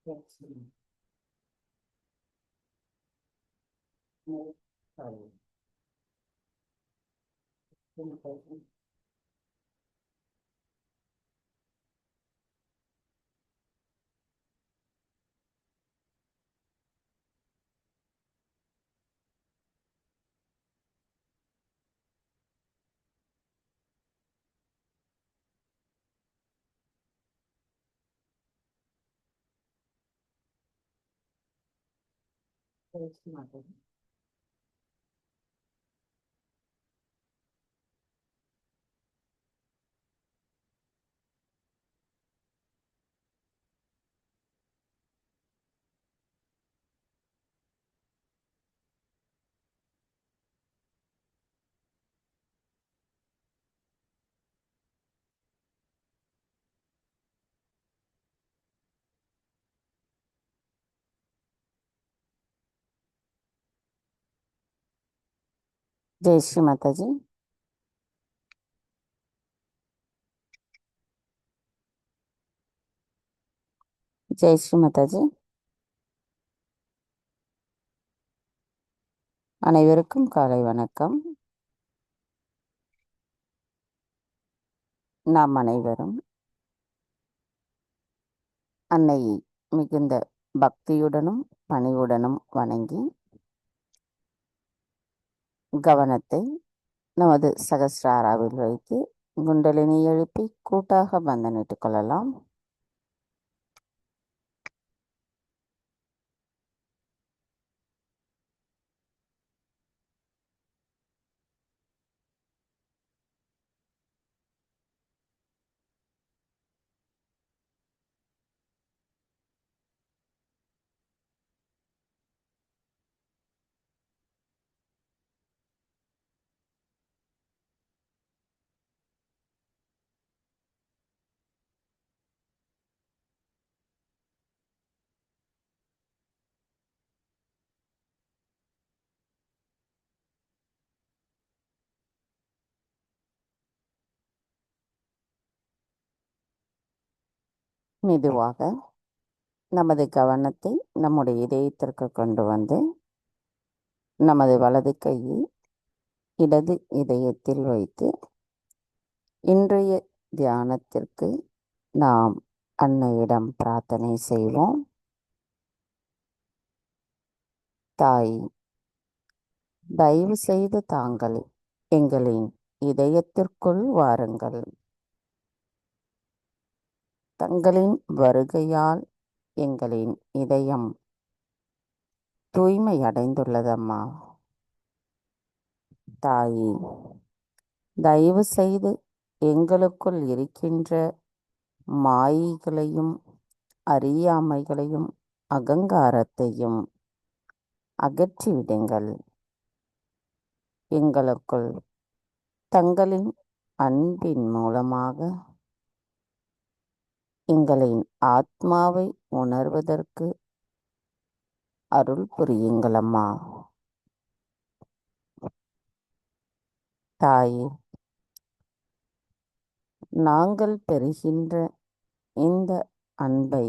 जय श्री माता जी। जय श्री माता जी। அனைவருக்கும் காலை வணக்கம். நாம் அனைவரும் அன்னையை மிகுந்த பக்தியுடனும் பணிவுடனும் வணங்கி கவனத்தை நமது சகஸ்ராராவில் வைத்து குண்டலினி எழுப்பி கூட்டாக பந்தனிட்டுக் கொள்ளலாம். மெதுவாக நமது கவனத்தை நம்முடைய இதயத்திற்கு கொண்டு வந்து நமது வலது கையை இடது இதயத்தில் வைத்து இன்றைய தியானத்திற்கு நாம் அன்னையிடம் பிரார்த்தனை செய்வோம். தாய், தயவு செய்து தாங்கள் எங்களின் இதயத்திற்குள் வாருங்கள். தங்களின் வருகையால் எங்களின் இதயம் தூய்மை அடைந்துள்ளதம்மா. தாயே, தயவு செய்து எங்களுக்குள் இருக்கின்ற மாயைகளையும் அறியாமைகளையும் அகங்காரத்தையும் அகற்றிவிடுங்கள். எங்களுக்குள் தங்களின் அன்பின் மூலமாக எங்களின் ஆத்மாவை உணர்வதற்கு அருள் புரியுங்களம்மா. தாயே, நாங்கள் பெறுகின்ற இந்த அன்பை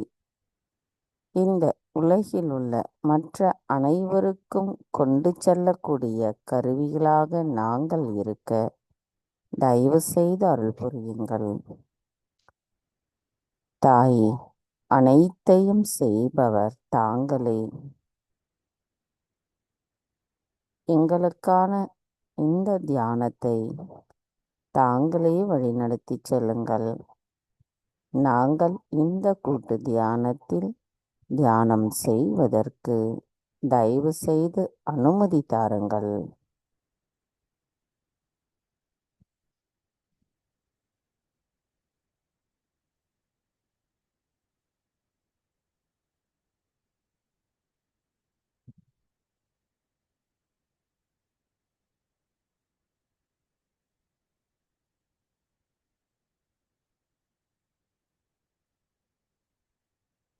இந்த உலகில் உள்ள மற்ற அனைவருக்கும் கொண்டு செல்லக்கூடிய கருவிகளாக நாங்கள் இருக்க தயவு செய்து அருள் புரியுங்கள். தாயே, அனைத்தையும் செய்பவர் தாங்களே. எங்களுக்கான இந்த தியானத்தை தாங்களே வழிநடத்தி செல்லுங்கள். நாங்கள் இந்த கூட்டு தியானத்தில் தியானம் செய்வதற்கு தயவு செய்து அனுமதி தாருங்கள்.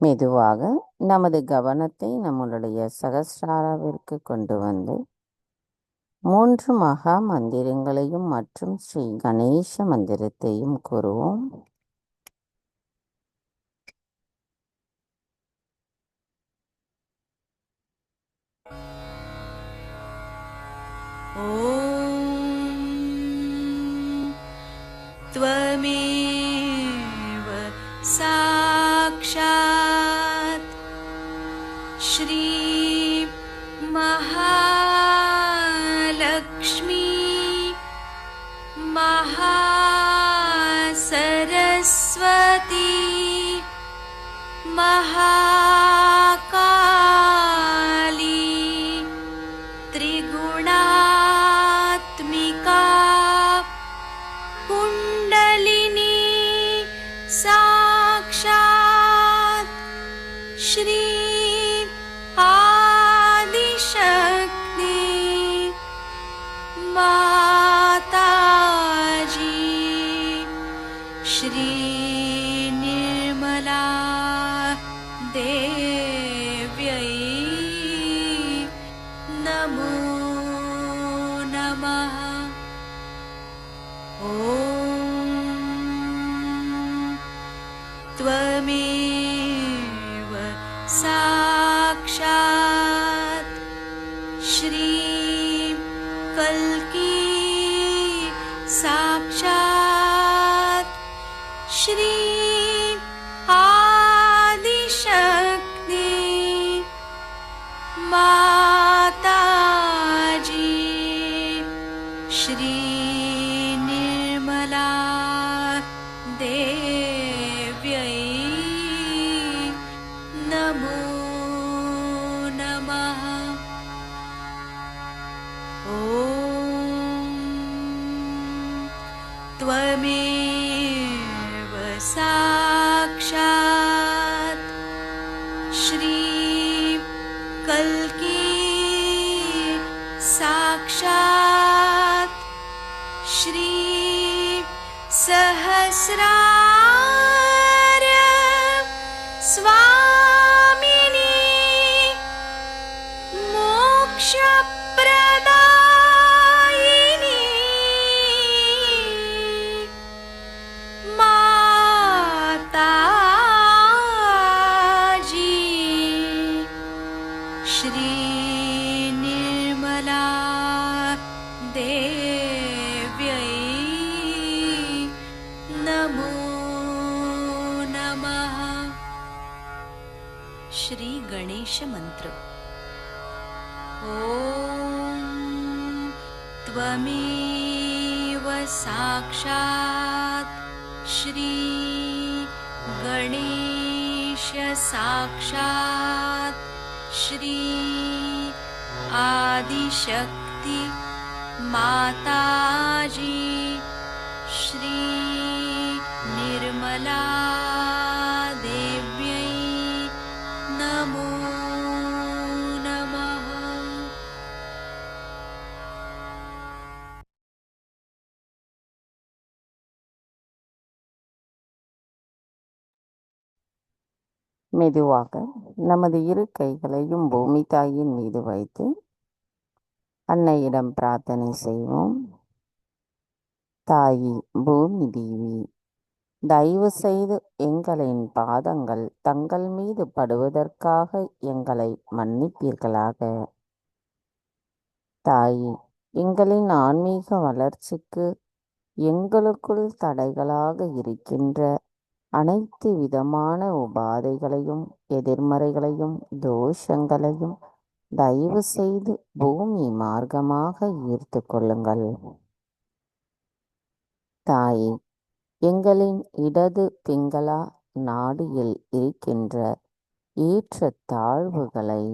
மெதுவாக நமது கவனத்தை நம்மளுடைய சகஸ்ராராவிற்கு கொண்டு வந்து 3 மகா மந்திரங்களையும் மற்றும் ஸ்ரீ கணேச மந்திரத்தையும் கூறுவோம். त्वमेव साक्षात् श्री महालक्ष्मी महासरस्वती महाकाली त्रिगुणात्मिका कुण्डलिनी साक्षात् श्री आदिशक्ति माताजी श्री निर्मला देव्यै नमो नमः। ॐ त्वमेव साक्षात् श्री कल्की साक्षात् श्री आदिशक्ति माताजी श्री निर्मला देव्यै नमो नमः। ॐ त्वमेव साक्षात् श्री कल्की साक्षात् श्री सहस्रार स्वामिनी मोक्षप्रदायिनी माताजी श्री निर्मला देव्यै नमो नमः। श्री गणेश मंत्र। ॐ त्वमेव साक्षात् श्री गणेश साक्षात् श्री आदिशक्ति माताजी श्री निर्मला देव्यै नमो नमः। மெதுவாக நமது இரு கைகளையும் பூமி தாயின் மீது வைத்து அன்னையிடம் பிரார்த்தனை செய்வோம். தாயி பூமி தேவி, தயவு செய்து எங்களின் பாதங்கள் தங்கள் மீது படுவதற்காக எங்களை மன்னிப்பீர்களாக. தாயி, எங்களின் ஆன்மீக வளர்ச்சிக்கு எங்களுக்குள் தடைகளாக இருக்கின்ற அனைத்து விதமான உபாதைகளையும் எதிர்மறைகளையும் தோஷங்களையும் தயவு செய்து பூமி மார்க்கமாக ஈர்த்து கொள்ளுங்கள். தாயே, எங்களின் இடது பிங்களா நாடியில் இருக்கின்ற ஏற்ற தாழ்வுகளை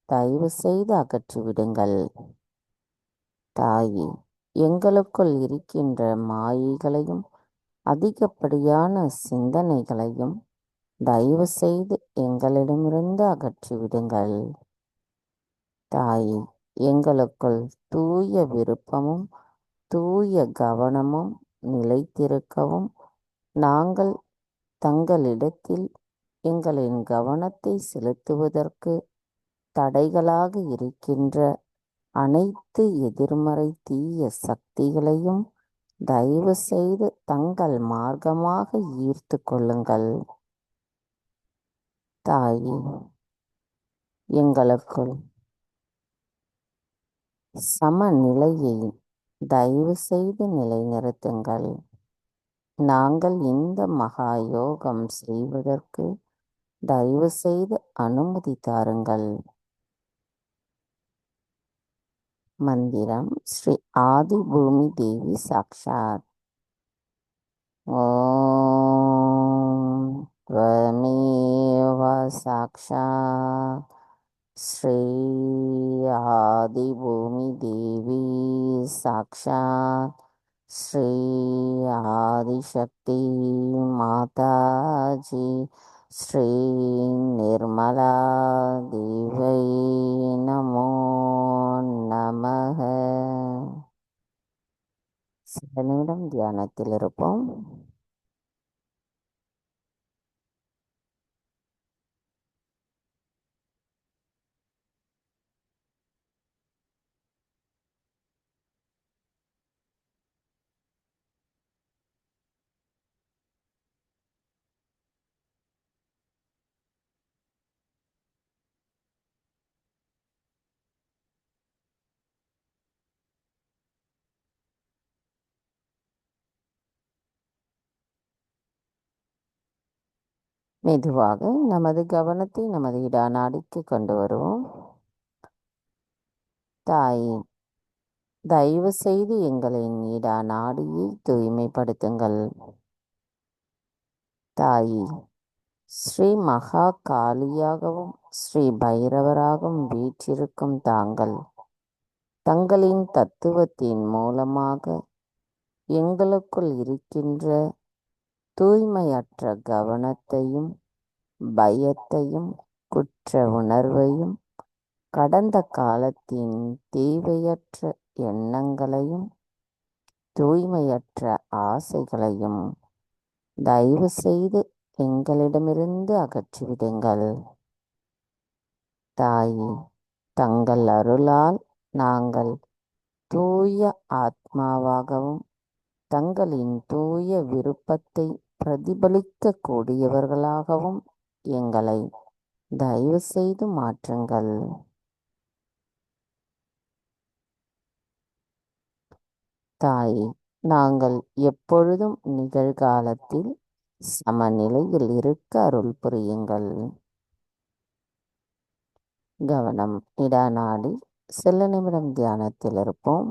தயவு செய்து அகற்றிவிடுங்கள். தாயே, எங்களுக்குள் இருக்கின்ற மாயைகளையும் அதிகப்படியான சிந்தனைகளையும் தயவு செய்து எங்களிடமிருந்து அகற்றிவிடுங்கள். தாயே, எங்களுக்குள் தூய விருப்பமும் தூய கவனமும் நிலைத்திருக்கவும் நாங்கள் தங்களிடத்தில் எங்களின் கவனத்தை செலுத்துவதற்கு தடைகளாக இருக்கின்ற அனைத்து எதிர்மறை தீய சக்திகளையும் தயவு செய்து தங்கள் மார்க்கமாக ஈர்த்து கொள்ளுங்கள். தாயே, எங்களுக்குள் சமநிலையை தயவு செய்து நிலைநிறுத்துங்கள். நாங்கள் இந்த மகா யோகம் செய்வதற்கு தயவு செய்து அனுமதி தாருங்கள். மந்திரம் ஸ்ரீ ஆதி பூமி தேவி சாக்ஷாத். ஓம் த்வமேவ சாக்ஷாத் ஸ்ரீ ஆதி பூமி தேவி சாக்ஷாத் ஸ்ரீ ஆதிசக்தி மாதாஜி ஸ்ரீ நிர்மலா தேவை நமோ நமக. சில நிமிடம் தியானத்தில் இருப்போம். மெதுவாக நமது கவனத்தை நமது இடாநாடிக்கு கொண்டு வருவோம். தாயே, தயவு செய்து எங்களின் இடாநாடியை தூய்மைப்படுத்துங்கள். தாயே, ஸ்ரீ மகா காளியாகவும் ஸ்ரீ பைரவராகவும் வீற்றிருக்கும் தாங்கள் தங்களின் தத்துவத்தின் மூலமாக எங்களுக்குள் இருக்கின்ற தூய்மையற்ற கவனத்தையும் பயத்தையும் குற்ற உணர்வையும் கடந்த காலத்தின் தேவையற்ற எண்ணங்களையும் தூய்மையற்ற ஆசைகளையும் தயவு செய்து எங்களிடமிருந்து அகற்றிவிடுங்கள். தாயே, தங்கள் அருளால் நாங்கள் தூய ஆத்மாவாகவும் தங்களின் தூய விருப்பத்தை பிரதிபலிக்க கூடியவர்களாகவும் எங்களை தயவு செய்து மாற்றுங்கள். தாயே, நாங்கள் எப்பொழுதும் நிகழ்காலத்தில் சமநிலையில் இருக்க அருள் புரியுங்கள். கவனம் இடாநாடி. சில நிமிடம் தியானத்தில் இருப்போம்.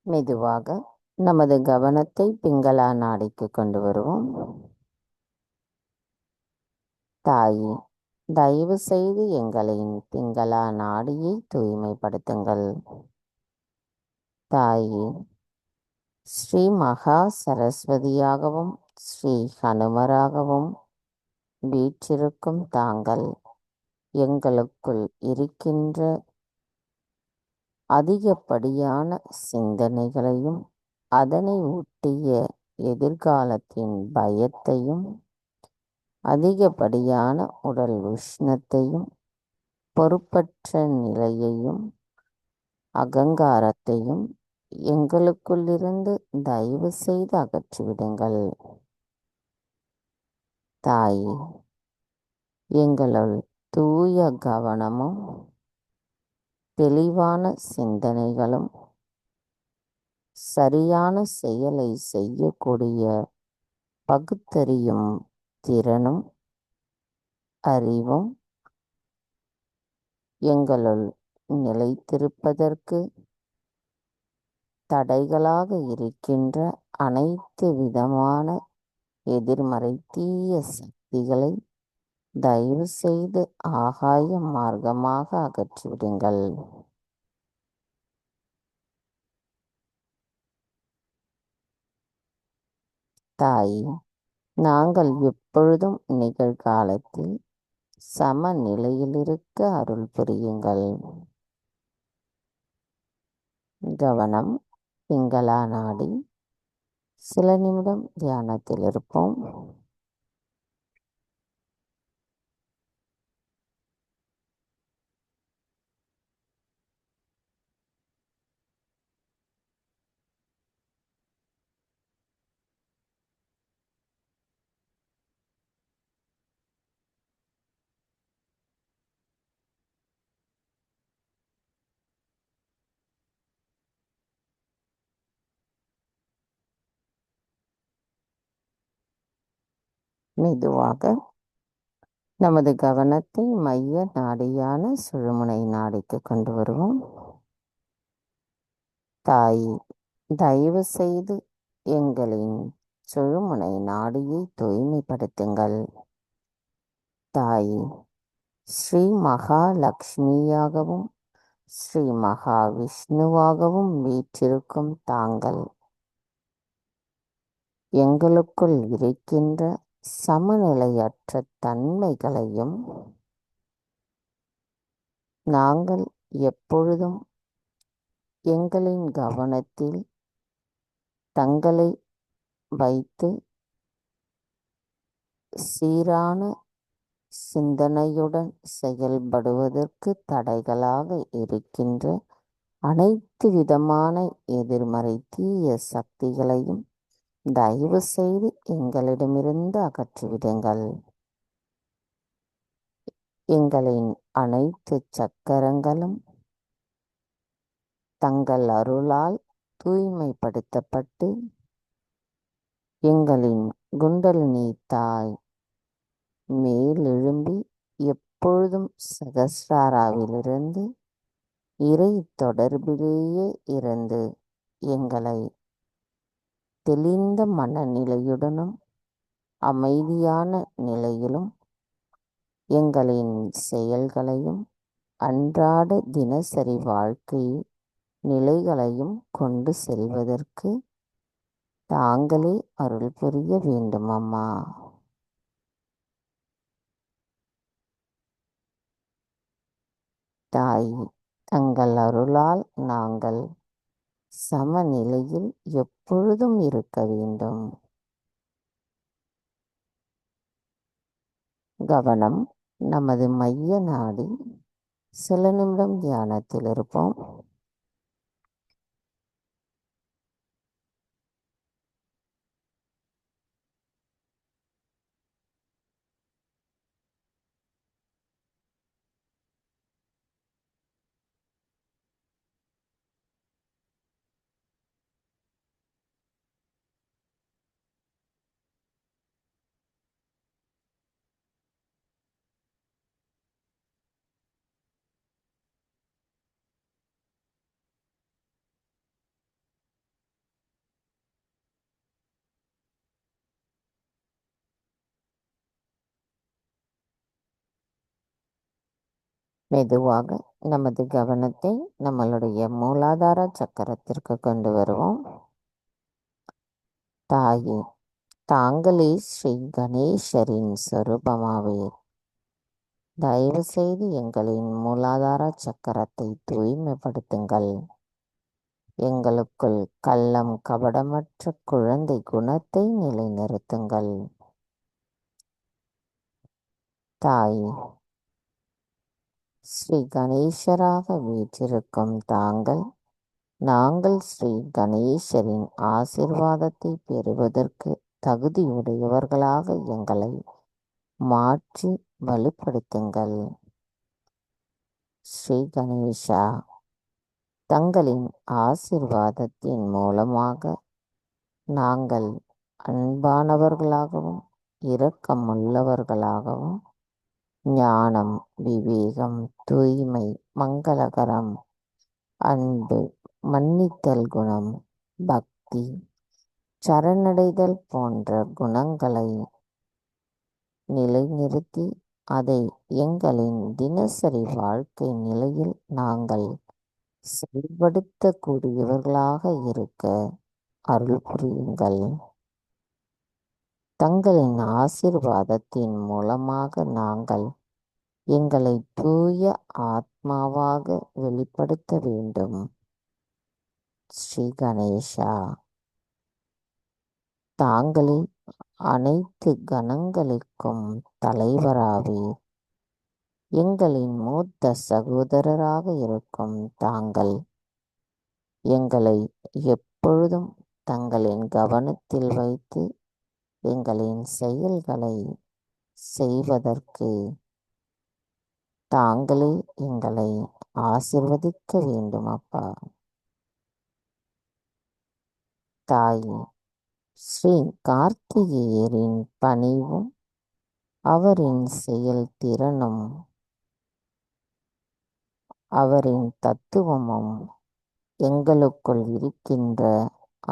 மெதுவாக நமது கவனத்தை பிங்களா நாடிக்கு கொண்டு வருவோம். தாயே, தயவு செய்து எங்களின் பிங்களா நாடியை தூய்மைப்படுத்துங்கள். தாயே, ஸ்ரீ மகா சரஸ்வதியாகவும் ஸ்ரீ ஹனுமராகவும் வீற்றிருக்கும் தாங்கள் எங்களுக்குள் இருக்கின்ற அதிகப்படியான சிந்தனைகளையும் அதனை ஒட்டிய எதிர்காலத்தின் பயத்தையும் அதிகப்படியான உடல் உஷ்ணத்தையும் பொறுப்பற்ற நிலையையும் அகங்காரத்தையும் எங்களுக்குள்ளிருந்து தயவு செய்து அகற்றிவிடுங்கள். தாயே, எங்களுள் தூய கவனமும் தெளிவான சிந்தனைகளும் சரியான செயலை செய்யக்கூடிய பகுத்தறியும் திறனும் அறிவும் எங்களுள் நிலைத்திருப்பதற்கு தடைகளாக இருக்கின்ற அனைத்து விதமான எதிர்மறை தீய சக்திகளை தயவு செய்து ஆகாய மார்க்கமாக அகற்றிவிடுங்கள். தாயே, நாங்கள் எப்பொழுதும் நிகழ்காலத்தில் சமநிலையில் இருக்க அருள் புரியுங்கள். கவனம் பிங்களா நாடி. சில நிமிடம் தியானத்தில் இருப்போம். மெதுவாக நமது கவனத்தை மைய நாடியான சுழுமுனை நாடிக்கு கொண்டு வருவோம். தாய், தயவு செய்து எங்களின் சுழுமுனை நாடியை தூய்மைப்படுத்துங்கள். தாய், ஸ்ரீ மகாலட்சுமியாகவும் ஸ்ரீ மகாவிஷ்ணுவாகவும் வீற்றிருக்கும் தாங்கள் எங்களுக்குள் இருக்கின்ற சமநிலையற்ற தன்மைகளையும் நாங்கள் எப்பொழுதும் எங்களின் கவனத்தில் தங்களை வைத்து சீரான சிந்தனையுடன் செயல்படுவதற்கு தடைகளாக இருக்கின்ற அனைத்து விதமான எதிர்மறை தீய சக்திகளையும் தயவு செய்து எங்களிடமிருந்து அகற்றிவிடுங்கள். எங்களின் அனைத்து சக்கரங்களும் தங்கள் அருளால் தூய்மைப்படுத்தப்பட்டு எங்களின் குண்டலினி தாய் மேலெழும்பி எப்பொழுதும் சகஸ்ராராவிலிருந்து இறை தொடர்பிலேயே இருந்து எங்களை தெளிந்த மனநிலையுடனும் அமைதியான நிலையிலும் எங்களின் செயல்களையும் அன்றாட தினசரி வாழ்க்கை நிலைகளையும் கொண்டு செல்வதற்கு தாங்களே அருள் புரிய வேண்டும் அம்மா. தாய், தங்கள் அருளால் நாங்கள் சமநிலையில் எப்பொழுதும் இருக்க வேண்டும். கவனம் நமது மைய நாடி. சில நிமிடம் தியானத்தில் இருப்போம். மெதுவாக நமது கவனத்தை நம்மளுடைய மூலாதார சக்கரத்திற்கு கொண்டு வருவோம். தாயே, தாங்களே ஸ்ரீ கணேசரின் சொரூபமாவீர். தயவு செய்து எங்களின் மூலாதார சக்கரத்தை தூய்மைப்படுத்துங்கள். எங்களுக்குள் கள்ளம் கபடமற்ற குழந்தை குணத்தை நிலைநிறுத்துங்கள். தாய், ஸ்ரீ கணேசராக வீற்றிருக்கும் தாங்கள் நாங்கள் ஸ்ரீ கணேசரின் ஆசிர்வாதத்தை பெறுவதற்கு தகுதியுடையவர்களாக எங்களை மாற்றி வலுப்படுத்துங்கள். ஸ்ரீ கணேசா, தங்களின் ஆசிர்வாதத்தின் மூலமாக நாங்கள் அன்பானவர்களாகவும் இரக்கமுள்ளவர்களாகவும் ஞானம், விவேகம், தூய்மை, மங்களகரம், அன்பு, மன்னித்தல் குணம், பக்தி, சரணடைதல் போன்ற குணங்களை நிலைநிறுத்தி அதை எங்களின் தினசரி வாழ்க்கை நிலையில் நாங்கள் செயல்படுத்தக்கூடியவர்களாக இருக்க அருள் புரியுங்கள். தங்களின் ஆசிர்வாதத்தின் மூலமாக நாங்கள் எங்களை தூய ஆத்மாவாக வெளிப்படுத்த வேண்டும். ஸ்ரீ கணேஷா, தாங்களே அனைத்து கணங்களுக்கும் தலைவராவீர். எங்களின் மூத்த சகோதரராக இருக்கும் தாங்கள் எங்களை எப்பொழுதும் தங்களின் கவனத்தில் வைத்து எங்களின் செயல்களை செய்வதற்கு தாங்களே எங்களை ஆசிர்வதிக்க வேண்டும் அப்பா. தாயே, ஸ்ரீ கார்த்திகேயரின் பணிவும் அவரின் செயல்திறனும் அவரின் தத்துவமும் எங்களுக்குள் இருக்கின்ற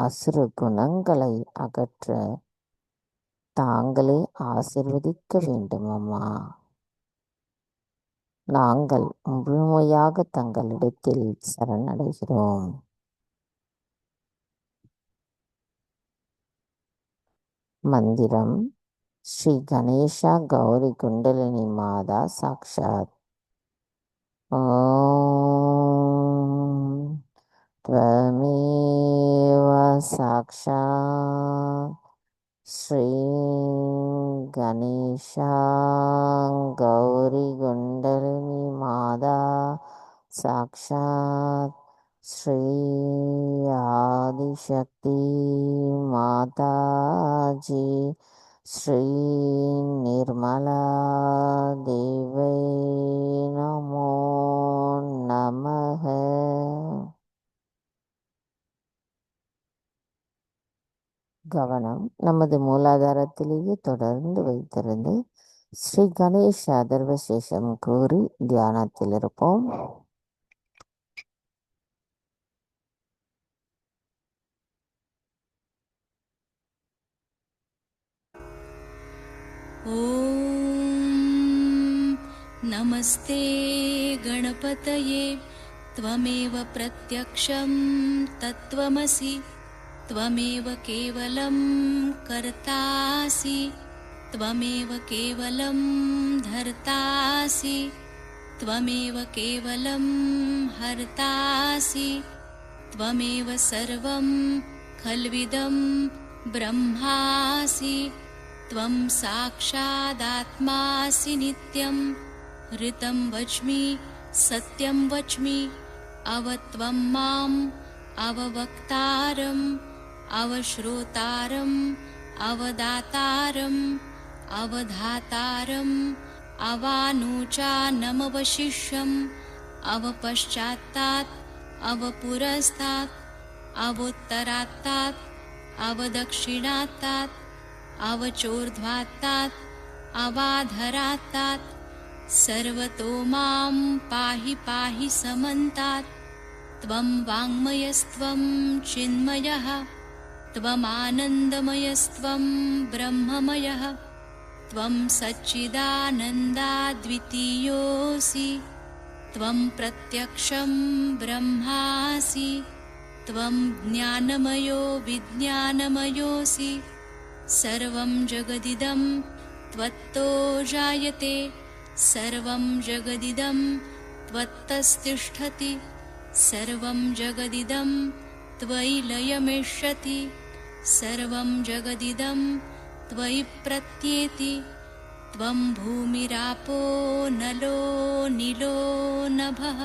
அசுர குணங்களை அகற்ற தாங்களே ஆசிர்வதிக்க வேண்டும் அம்மா. நாங்கள் முழுமையாக தங்களிடத்தில் சரணடைகிறோம். மந்திரம் ஸ்ரீ கணேஷா கௌரி குண்டலினி மாதா சாக்ஷாத். ஓம் த்வமேவ சாக்ஷாத் ஸ்ரீ கணேஷா கௌரி குண்டலினி மாதா சாக்ஷாத் ஸ்ரீ ஆதிசக்தி மாதாஜி ஸ்ரீ நிர்மலா தேவை நமோ நமக. கவனம் நமது மூலாதாரத்திலேயே தொடர்ந்து வைத்திருந்து ஸ்ரீ கணேஷ் அதர்வசேஷம் கூறி தியானத்தில் இருப்போம். ॐ नमस्ते गणपतये त्वमेव प्रत्यक्षं तत्त्वमसि त्वमेव केवलं कर्तासि त्वमेव केवलं धर्तासि त्वमेव केवलं हर्तासि त्वमेव सर्वं खल्विदं ब्रह्मासि त्वं साक्षादात्मासि नित्यं ऋतं वच्मि सत्यं वच्मि अवत्वं माम् अववक्तारम् अवश्रोतारम् अवदातारम् अवधातारम् अवानूचानमवशिष्यम् अवपश्चात्तात् अवपुरस्तात् अवोत्तरात्तात् अवदक्षिणात्तात् अवचोर्ध्वात्तात् अवाधरात्तात् सर्वतो मां पाहि पाहि समन्तात् त्वं वाङ्मयस्त्वं चिन्मयः त्वमानन्दमयस्त्वं ब्रह्ममयः त्वं सच्चिदानन्दाद्वितीयोऽसि त्वं प्रत्यक्षं ब्रह्मासि त्वं ज्ञानमयो विज्ञानमयोऽसि सर्वं जगदिदं त्वत्तो जायते सर्वं जगदिदं त्वत्तस्तिष्ठति सर्वं जगदिदं त्वयि लयमिष्यति सर्वं जगदिदं त्वयि प्रत्येति त्वं भूमिरापो नलो नीलो नभः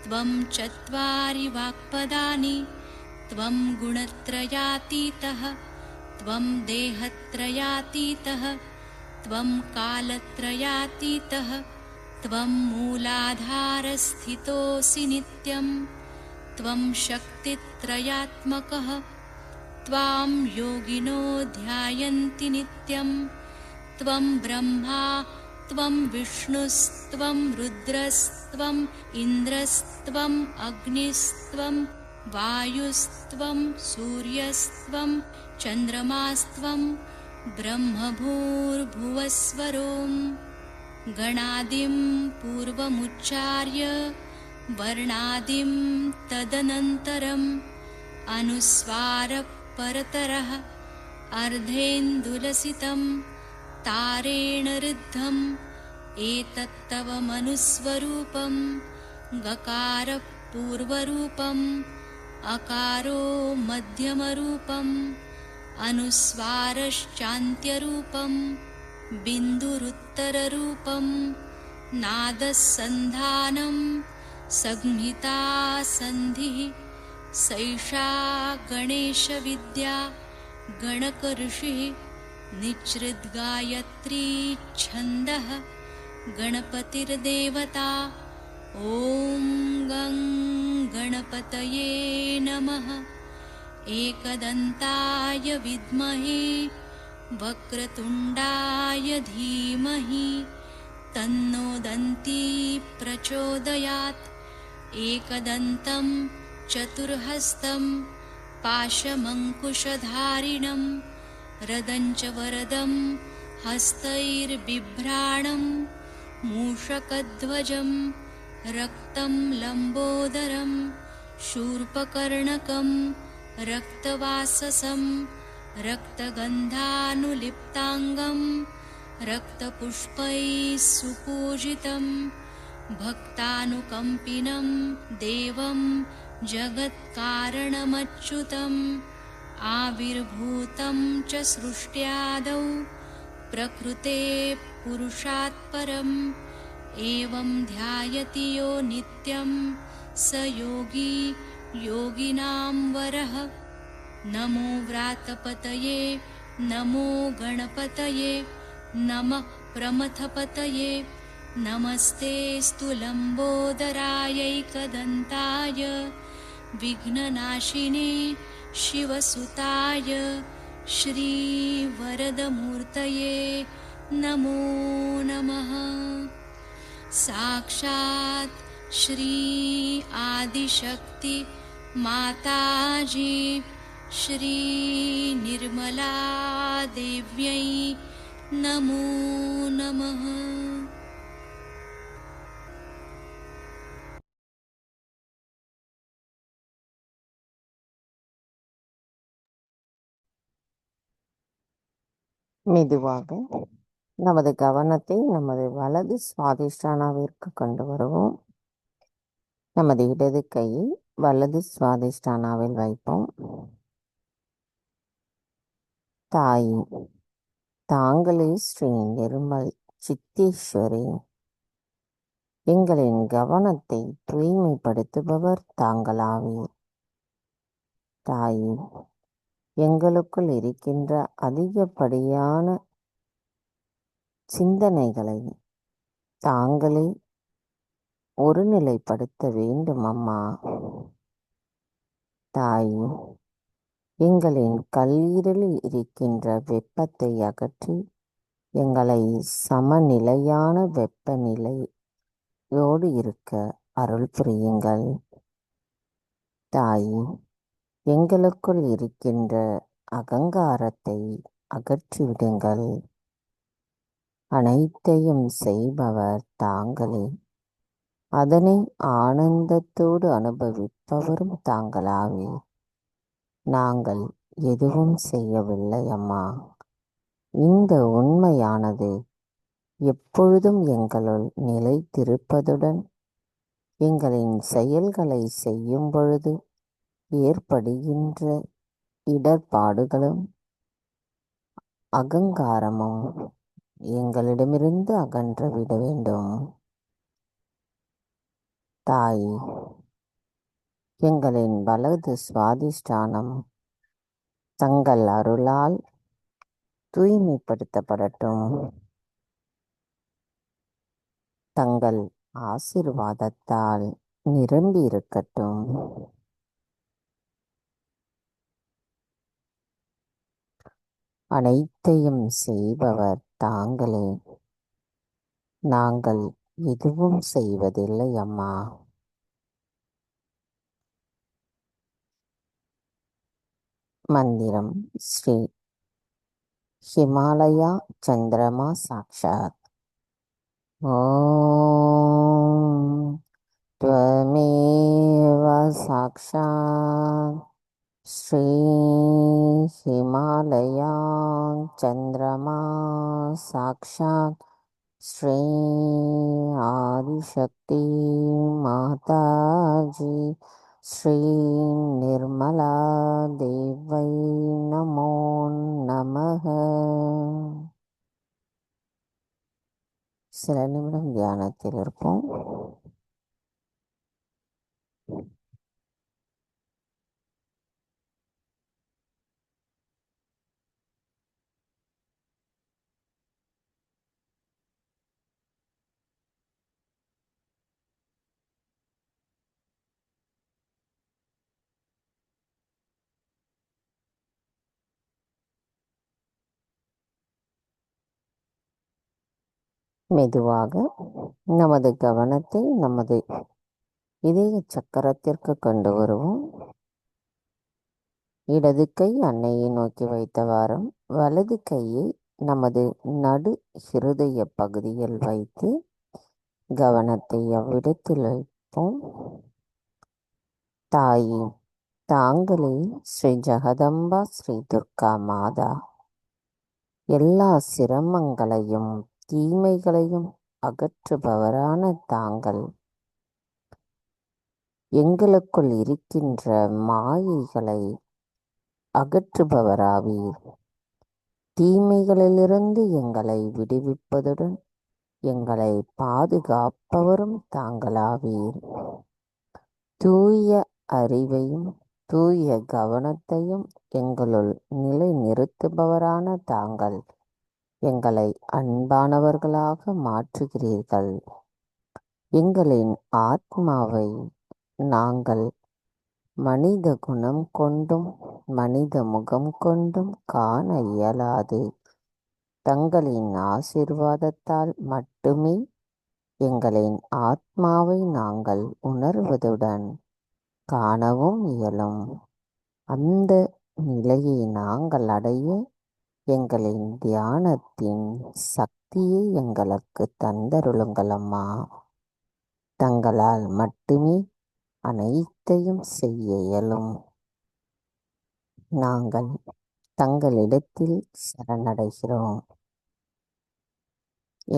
त्वं चत्वारि वाक्पदानि त्वं गुणत्रयातीतः त्वं देहत्रयातीतः त्वं कालत्रयातीतः त्वं मूलाधारस्थितोऽसि नित्यं त्वं शक्तित्रयात्मकः त्वां योगिनो ध्यायन्ति नित्यं त्वं ब्रह्मा त्वं विष्णुस्त्वं रुद्रस्त्वम् इन्द्रस्त्वम् अग्निस्त्वं वायुस्त्वं सूर्यस्त्वं चन्द्रमास्त्वं ब्रह्मभूर्भुवस्वरों गणादिं पूर्वमुच्चार्य वर्णादिं तदनन्तरम् अनुस्वारः परतरः अर्धेन्दुलसितं तारेण ऋद्धं एतत्तव मनुस्वरूपं गकारः पूर्वरूपम् अकारो मध्यमरूपम् अनुस्वारश्चान्त्यरूपं बिन्दुरुत्तररूपं नादः सन्धानं संहिता सन्धिः सैषा गणेशविद्या गणकऋषिः निच्छ्रिद्गायत्री छन्दः गणपतिर्देवता ॐ गं गणपतये नमः। एकदन्ताय विद्महे वक्रतुण्डाय धीमहि तन्नो दन्ती प्रचोदयात्। एकदन्तं चतुर्हस्तं पाशमङ्कुशधारिणं रदञ्च वरदं हस्तैर्बिभ्राणं मूषकध्वजं रक्तं लम्बोदरं शूर्पकर्णकं रक्तवाससं रक्तगन्धानुलिप्ताङ्गं रक्तपुष्पैः सुपूजितं भक्तानुकम्पिनं देवं जगत्कारणमच्युतम् आविर्भूतं च सृष्ट्यादौ प्रकृते पुरुषात् परम् एवं ध्यायति यो नित्यं स योगी योगिनां वरः। नमो व्रातपतये नमो गणपतये नमः प्रमथपतये नमस्तेऽस्तु लम्बोदरायैकदन्ताय विघ्ननाशिने शिवसुताय श्रीवरदमूर्तये नमो नमः। साक्षात् श्री आदिशक्ति माताजी श्री निर्मला देव्यै नमो नमः। மெதுவாக நமது கவனத்தை நமது வலது சுவாதிஷ்டானாவிற்கு கொண்டு வருவோம். நமது இடது கையை வலது சுவாதிஷ்டானாவில் வைப்போம். தாய், தாங்களே ஸ்ரீ நிர்மல் சித்தேஸ்வரி, எங்களின் கவனத்தை தூய்மைப்படுத்துபவர் தாங்களாவீர். தாய், எங்களுக்குள் இருக்கின்ற அதிகப்படியான சிந்தனைகளை தாங்களே ஒருநிலைப்படுத்த வேண்டும் அம்மா. தாய், எங்களின் கல்லீரலில் இருக்கின்ற வெப்பத்தை அகற்றி எங்களை சமநிலையான வெப்பநிலையோடு இருக்க அருள் புரியுங்கள். தாய், எங்களுக்குள் இருக்கின்ற அகங்காரத்தை அகற்றிவிடுங்கள். அனைத்தையும் செய்பவர் தாங்களே, அதனை ஆனந்தத்தோடு அனுபவிப்பவரும் தாங்களாவே. நாங்கள் எதுவும் செய்யவில்லை அம்மா. இந்த உண்மையானது எப்பொழுதும் எங்களுள் நிலைத்திருப்பதுடன் எங்களின் செயல்களை செய்யும் பொழுது ஏற்படுகின்ற இடர்பாடுகளும் அகங்காரமும் எங்களிடமிருந்து அகன்றவிட வேண்டும். தாய், எங்களின் வலது சுவாதிஷ்டானம் தங்கள் அருளால் தூய்மைப்படுத்தப்படட்டும். தங்கள் ஆசீர்வாதத்தால் நிரம்பி இருக்கட்டும். அனைத்தையும் செய்பவர் தாங்களே, நாங்கள் எதுவும் செய்வதில்லை அம்மா. மந்திரம் ஸ்ரீ ஹிமாலயா சந்திரமா சாக்ஷாத். ஓம் त्वमेव साक्षात् श्री हिमालया चंद्रमा साक्षात् ஸ்ரீ ஆதிசக்தி மாதாஜி ஸ்ரீ நிர்மலா தேவை நமோ நமக. சில நிமிடம் தியானத்தில் இருப்போம். மெதுவாக நமது கவனத்தை நமது இதய சக்கரத்திற்கு கொண்டு வருவோம். இடது கை அன்னையை நோக்கி வைத்தவாறும் வலது கையை நமது நடு இருதய பகுதியில் வைத்து கவனத்தை அவ்விடத்தில் வைப்போம். தாயே, தாங்களே ஸ்ரீ ஜெகதம்பா ஸ்ரீ துர்கா மாதா எல்லா சிரமங்களையும் தீமைகளையும் அகற்றுபவரான தாங்கள் எங்களுக்குள் இருக்கின்ற மாயைகளை அகற்றுபவராவீர். தீமைகளிலிருந்து எங்களை விடுவிப்பதுடன் எங்களை பாதுகாப்பவரும் தாங்களாவீர். தூய அறிவையும் தூய கவனத்தையும் எங்களுள் நிலை நிறுத்துபவரான தாங்கள் எங்களை அன்பானவர்களாக மாற்றுகிறீர்கள். எங்களின் ஆத்மாவை நாங்கள் மனித குணம் கொண்டும் மனித முகம் கொண்டும் காண இயலாது. தங்களின் ஆசீர்வாதத்தால் மட்டுமே எங்களின் ஆத்மாவை நாங்கள் உணர்வதுடன் காணவும் இயலும். அந்த நிலையை நாங்கள் அடைய எங்களின் தியானத்தின் சக்தியை எங்களுக்கு தந்தருளுங்கள் அம்மா. தங்களால் மட்டுமே அனைத்தையும் செய்ய இயலும். நாங்கள் தங்களிடத்தில் சரணடைகிறோம்.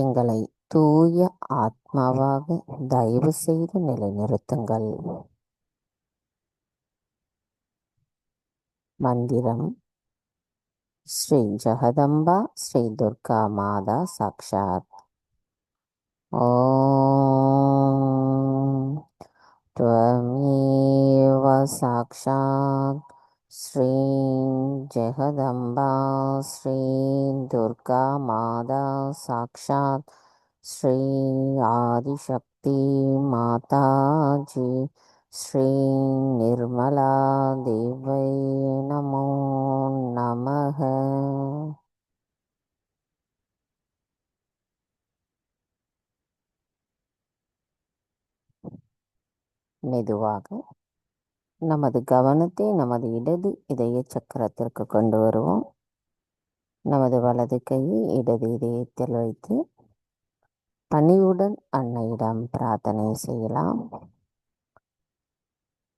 எங்களை தூய ஆத்மாவாக தயவு செய்து நிலைநிறுத்துங்கள். மந்திரம்: ஸ்ரீ ஜெகதம்பா ஸ்ரீ துர்கா மாதா சாக்ஷாத். ஓம் त्वमेव साक्षात् श्री जगदम्बा श्री दुर्गा माता साक्षात् श्री आदिशक्ति माताजी श्री निर्मला देवै नमो नमः. மெதுவாக நமது கவனத்தை நமது இடது இதய சக்கரத்திற்கு கொண்டு வருவோம். நமது வலது கையை இடது இதயத்தில் வைத்து பணிவுடன் அன்னையிடம் பிரார்த்தனை செய்யலாம்.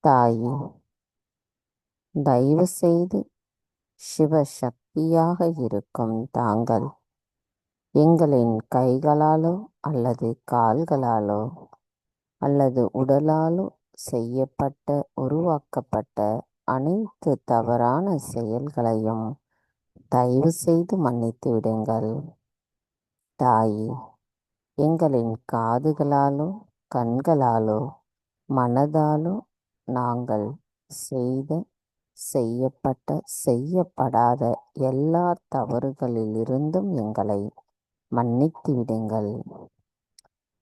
தாயே, தயவு செய்து சிவசக்தியாக இருக்கும் தாங்கள் எங்களின் கைகளாலோ அல்லது கால்களாலோ அல்லது உடலாலோ செய்யப்பட்ட உருவாக்கப்பட்ட அனைத்து தவறான செயல்களையும் தயவு செய்து மன்னித்து விடுங்கள். தாயே, எங்களின் காதுகளாலோ கண்களாலோ மனதாலோ நாங்கள் செய்யப்பட்ட செய்யப்படாத எல்லா தவறுகளிலிருந்தும் எங்களை மன்னித்து விடுங்கள்.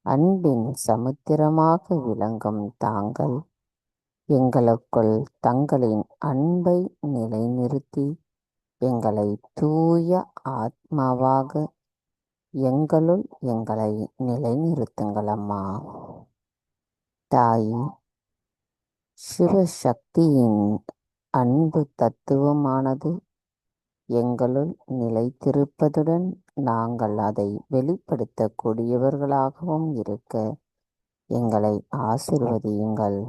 அன்பின் சமுத்திரமாக விளங்கும் தாங்கள் எங்களுக்குள் தங்களின் அன்பை நிலைநிறுத்தி எங்களை தூய ஆத்மாவாக எங்களுள் எங்களை நிலைநிறுத்துங்கள் அம்மா. தாயே, சிவசக்தியின் அன்பு தத்துவமானது எங்களுள் நிலைத்திருப்பதுடன் நாங்கள் அதை வெளிப்படுத்தக்கூடியவர்களாகவும் இருக்க எங்களை ஆசீர்வதியுங்கள்.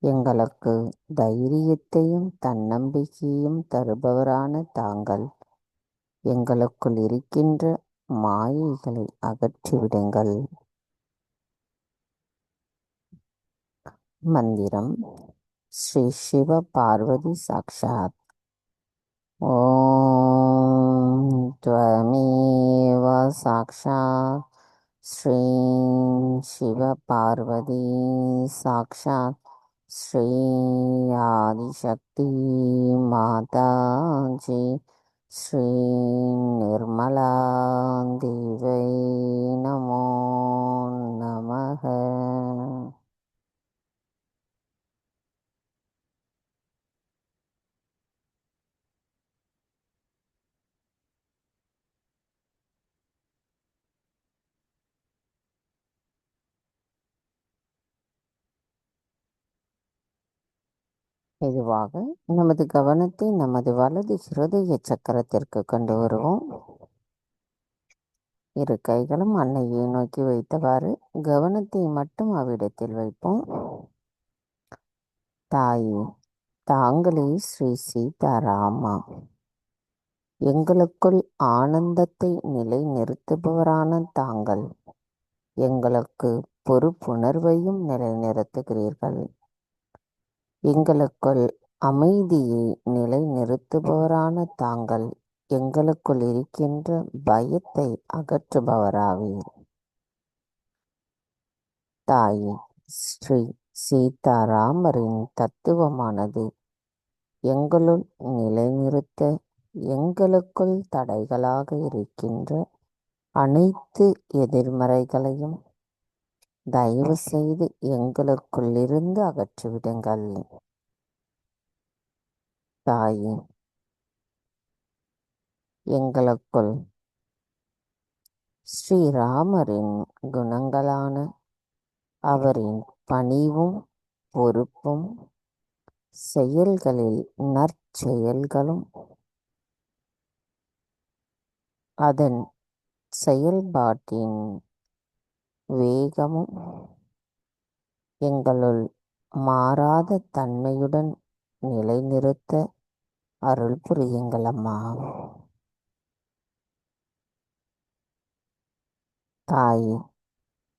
எங்களுக்கு தைரியத்தையும் தன்னம்பிக்கையும் தருபவரான தாங்கள் எங்களுக்குள் இருக்கின்ற மாயைகளை அகற்றிவிடுங்கள். மந்திரம் ஸ்ரீ சிவ பார்வதி சாக்ஷாத். ஓம் த்வமேவ சாக்ஷாத் ஸ்ரீ சிவ பார்வதி சாக்ஷாத் ஸ்ரீ ஆதிசக்தி மாதாஜி ஸ்ரீ நிர்மலா தேவை நமோ நமக. மெதுவாக நமது கவனத்தை நமது வலது ஹிருதய சக்கரத்திற்கு கொண்டு வருவோம். இரு கைகளும் அன்னையை நோக்கி வைத்தவாறு கவனத்தை மட்டும் அவ்விடத்தில் வைப்போம். தாயே, தாங்களே ஸ்ரீ சீதாராமா, எங்களுக்குள் ஆனந்தத்தை நிலை நிறுத்துபவரான தாங்கள் எங்களுக்கு பொறுப்புணர்வையும் நிலைநிறுத்துகிறீர்கள். எங்களுக்குள் அமைதியை நிலைநிறுத்துபவரான தாங்கள் எங்களுக்குள் இருக்கின்ற பயத்தை அகற்றுபவராவீர். தாயே, ஸ்ரீ சீதாராமரின் தத்துவமானது எங்களுள் நிலைநிறுத்த எங்களுக்குள் தடைகளாக இருக்கின்ற அனைத்து எதிர்மறைகளையும் தயவு செய்து எங்களுக்குள்ளிருந்து அகற்றிவிடுங்கள். தாயே, எங்களுக்குள் ஸ்ரீராமரின் குணங்களான அவரின் பணிவும் பொறுப்பும் செயல்களில் நற்செயல்களும் அதன் செயல்பாட்டின் வேகமும் எங்களுள் மாறாத தன்மையுடன் நிலைநிறுத்த அருள் புரியுங்கள் அம்மா. தாயே,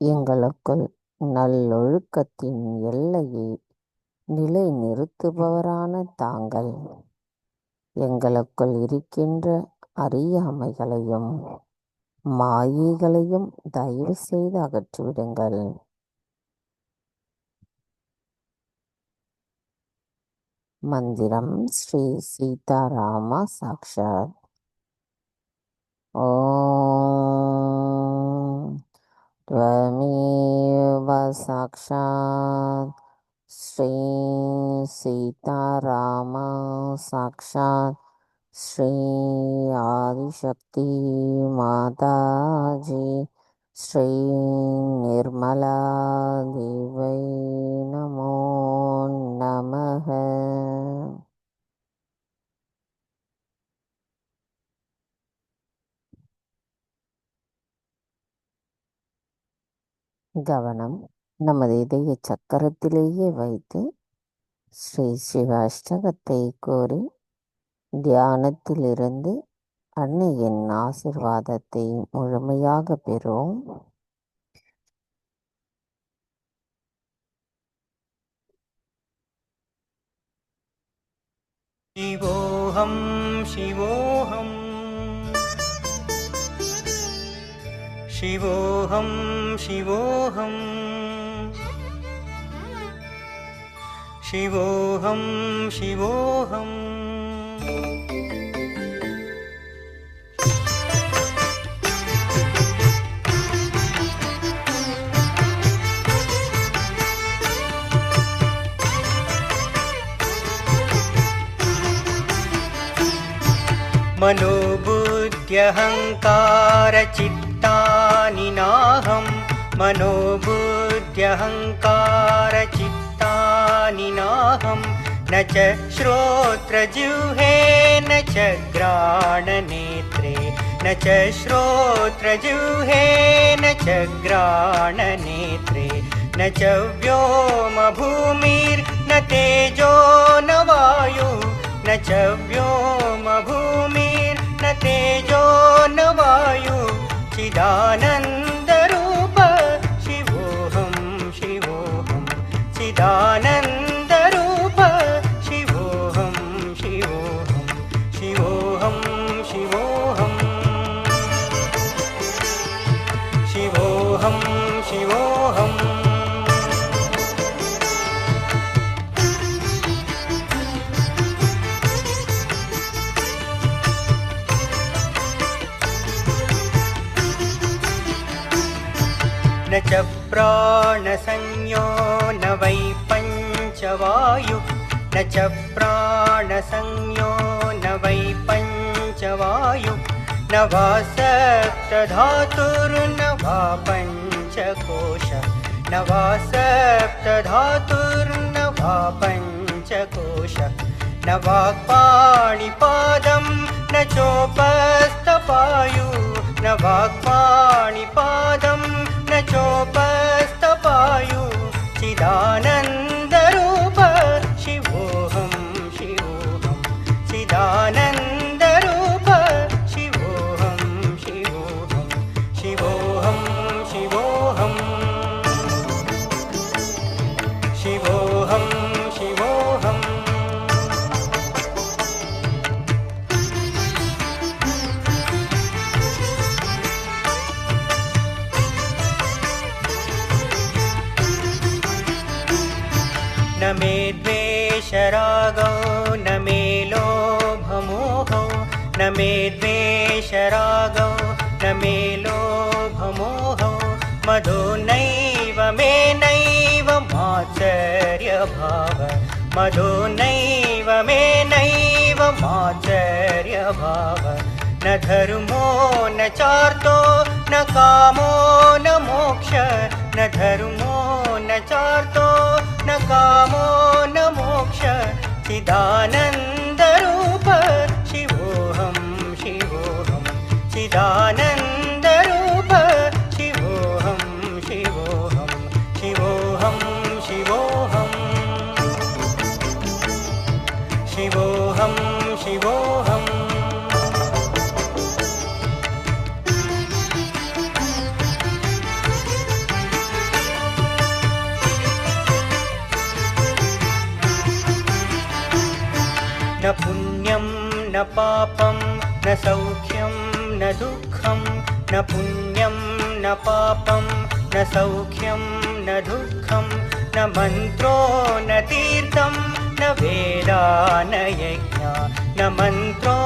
எங்களுக்குள் நல்லொழுக்கத்தின் எல்லையை நிலைநிறுத்துபவரான தாங்கள் எங்களுக்குள் இருக்கின்ற அறியாமைகளையும் மாயைகளையும் தயவு செய்து அகற்றிவிடுங்கள். மந்திரம் ஸ்ரீ சீதாராமா சாக்ஷாத். ஓம் த்வமேவ சாக்ஷாத் ஸ்ரீ சீதாராமா சாக்ஷாத் ஸ்ரீ ஆதிசக்தி மாதாஜி ஸ்ரீ நிர்மலா தேவை நமோ நமக. கவனம் நமது இதய சக்கரத்திலேயே வைத்து ஸ்ரீ சிவ அஷ்டகத்தை கூறி தியானத்திலிருந்து அன்னையின் ஆசிர்வாதத்தை முழுமையாக பெறுவோம். शिवोऽहं शिवोऽहं शिवोऽहं शिवोऽहं शिवोऽहं शिवोऽहम् मनोबुद्ध्यहङ्कारचित्तानि नाहं मनोबुद्ध्यहङ्कारचित्तानि नाहं न च श्रोत्रजिह्वे न च घ्राणनेत्रे न च श्रोत्रजिह्वे न च घ्राणनेत्रे न च व्योमभूमिर्न तेजो न वायु न च व्योमभूमिर्न तेजो न वायु चिदानन्दरूप शिवोऽहं शिवोऽहं चिदानन्दरूप शिवोऽहं शिवोऽहं शिवोऽहं शिवोऽहं शिवोऽहं शिवोऽहम् न च प्राणसंज्ञो न वै पञ्चवायु न च प्राणसंज्ञो न वै पञ्चवायु न वा सप्तधातुर्न वा पञ्चकोश न वा सप्तधातुर्न वा पञ्चकोश न वाक्पाणिपादं न चोपस्थपायु न वाक्पाणिपादं न चोपस्थपायु चिदानन्दरूप शिवोऽहं शिवोऽहं चिदानन्दरूप शिवोऽहं शिवोऽहं शिवोऽहं शिवोऽहं शिवोऽहं शिवोऽहम् न मे द्वेषरागौ न मे लोभमोहौ न मे द्वेषरागौ न मे लोभमोहौ मधो नैव मे नैव मात्सर्यभाव मधो नैव मे नैव मात्सर्यभाव न धर्मो न चार्तो न कामो न मोक्ष न धर्मो न चार्तो न कामो न मोक्ष चिदानन्दरूप शिवोऽहं शिवोऽहं चिदानन्दरूप शिवोऽहं शिवोऽहं शिवोऽहं शिवोऽहं शिवोऽहं शिवोऽहम् न पुण्यं न पापं न सौख्यं न दुःखं न पुण्यं न पापं न सौख्यं न दुःखं न मन्त्रो न तीर्थं न वेदा न यज्ञा न मन्त्रो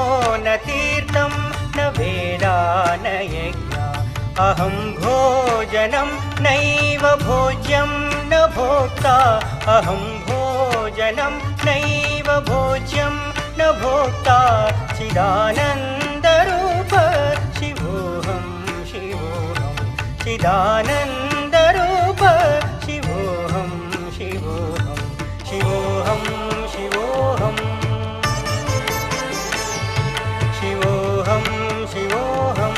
न तीर्थं न वेदा न यज्ञा अहं भोजनं नैव भोज्यं न भोक्ता अहं भोजनं नैव भोज्यं न भोक्ता चिदानन्दरूप शिवोऽहं शिवोऽहं चिदानन्दरूप शिवोऽहं शिवोऽहं शिवोऽहं शिवोऽहं शिवोऽहं शिवोऽहम्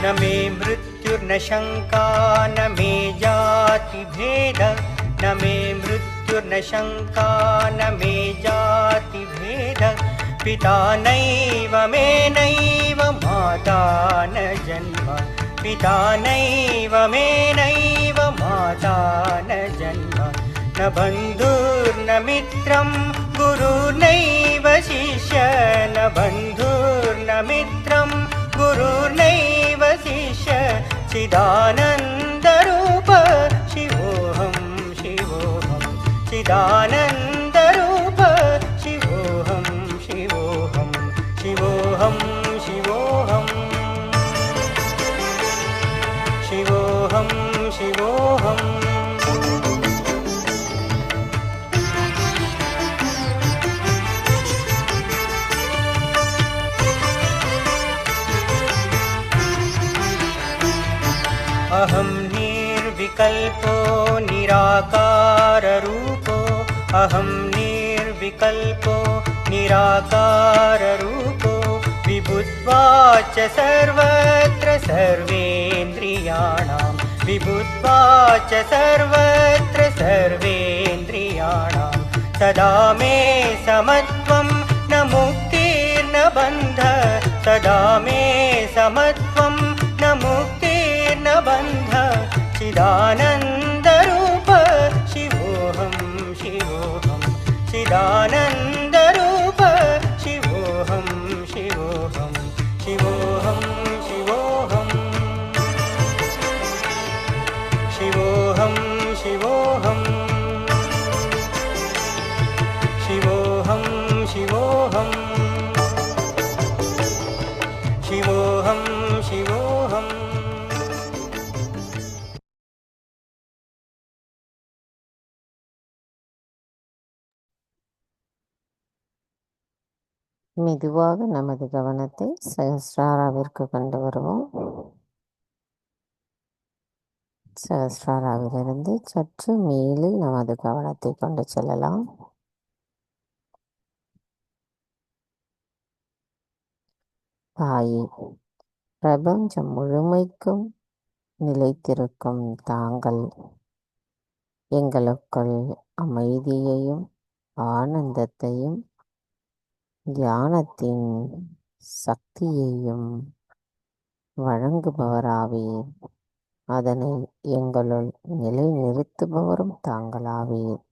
न मे मृत्युर्न शङ्का न मे जातिभेद न मे मृत्युर्न शङ्का न मे जातिभेद पिता नैव मे नैव माता न जन्म पिता नैव मे नैव माता न जन्म न बन्धुर्न मित्रं गुरुर्नैव शिष्य न बन्धुर्न मित्रं गुरुर्नैव शिष्य चिदानन्दरूप शिवोऽहं शिवोऽहं चिदानन्दरूप शिवोऽहं शिवोऽहं शिवोऽहं शिवोऽहं शिवोऽहं शिवोऽहम् अहं निर्विकल्पो निराकाररूपो अहं निर्विकल्पो निराकाररूपो विभुत्वाच्च सर्वत्र सर्वेन्द्रियाणां विभुत्वा च सर्वत्र सर्वेन्द्रियाणां सदा मे समत्वं न मुक्तिर्न बन्धः सदा मे समत्वं न मुक्तिर्न बन्धः चिदानन्दरूप शिवोऽहं शिवोऽहं चिदानन्दरूप शिवोऽहं शिवोऽहं शिवोऽहं शिवोऽहं शिवोऽहं शिवोऽहं शिवोऽहं शिवोऽहं शिवोऽहं शिवोऽहम् மெதுவாக நமது கவனத்தை சஹஸ்ராராவிற்கு கொண்டு வருவோம். சஹஸ்ராராவிலிருந்து சற்று மேலே நமது கவனத்தை கொண்டு செல்லலாம். தாயே, பிரபஞ்சம் முழுமைக்கும் நிலைத்திருக்கும் தாங்கள் எங்களுக்குள் அமைதியையும் ஆனந்தத்தையும் தியானத்தின் சக்தியையும் வழங்குபவராவீர். அதனை எங்களுள் நிலைநிறுத்துபவரும் தாங்களாவீர்.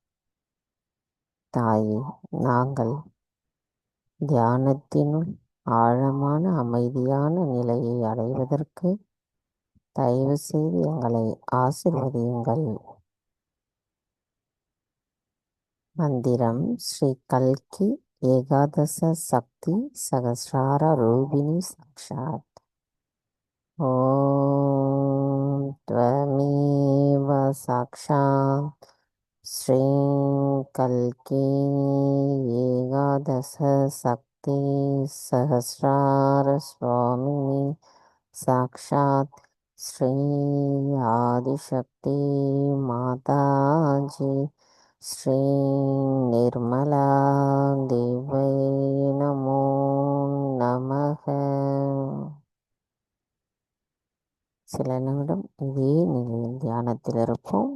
தாயே, நாங்கள் தியானத்தினுள் ஆழமான அமைதியான நிலையை அடைவதற்கு தயவு செய்து எங்களை ஆசீர்வதியுங்கள். மந்திரம் ஸ்ரீ கல்கி ஏகாதச சக்தி சகஸ்ரார ரூபிணி சாக்ஷாத். ஓம் த்வமேவ சாக்ஷாத் ஸ்ரீ கல்கி ஏகாதச சக்தி சகஸ்ரார ஸ்வாமினி சாக்ஷாத் ஸ்ரீ ஆதிசக்தி மாதாஜி ஸ்ரீ நிர்மலா தேவை நமோ நமக. சில நிமிடம் இதே நிலையில் தியானத்தில் இருப்போம்.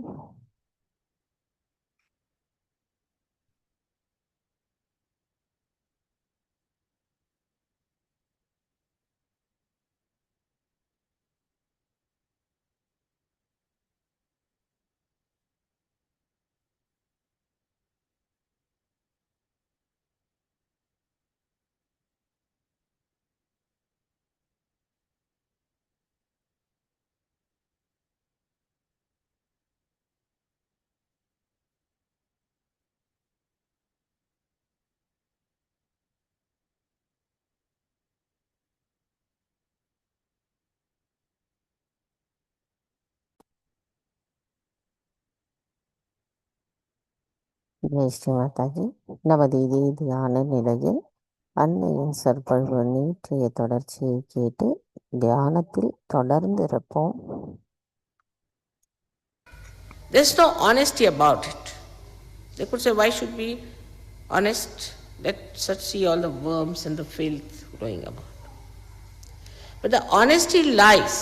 ஜெய் ஸ்ரீ மாதாஜி. நமது இதே தியான நிலையில் அன்னையின் சொற்பொழிவு நேற்றைய தொடர்ச்சியை கேட்டு தியானத்தில் தொடர்ந்து இருப்போம். There's no honesty about it. They could say, why should we honest? Let's see all the worms and the filth going about. But the honesty lies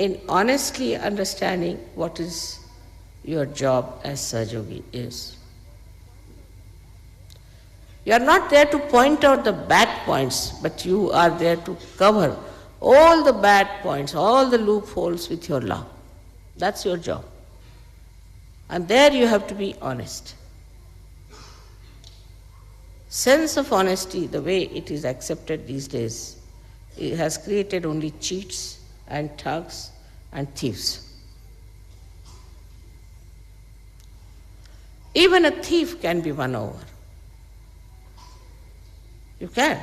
in honestly understanding what is your job as Sahajogi is. You are not there to point out the bad points, but you are there to cover all the bad points, all the loopholes with your love. That's your job. And there you have to be honest. Sense of honesty, the way it is accepted these days, it has created only cheats and thugs and thieves. Even a thief can be won over. You can.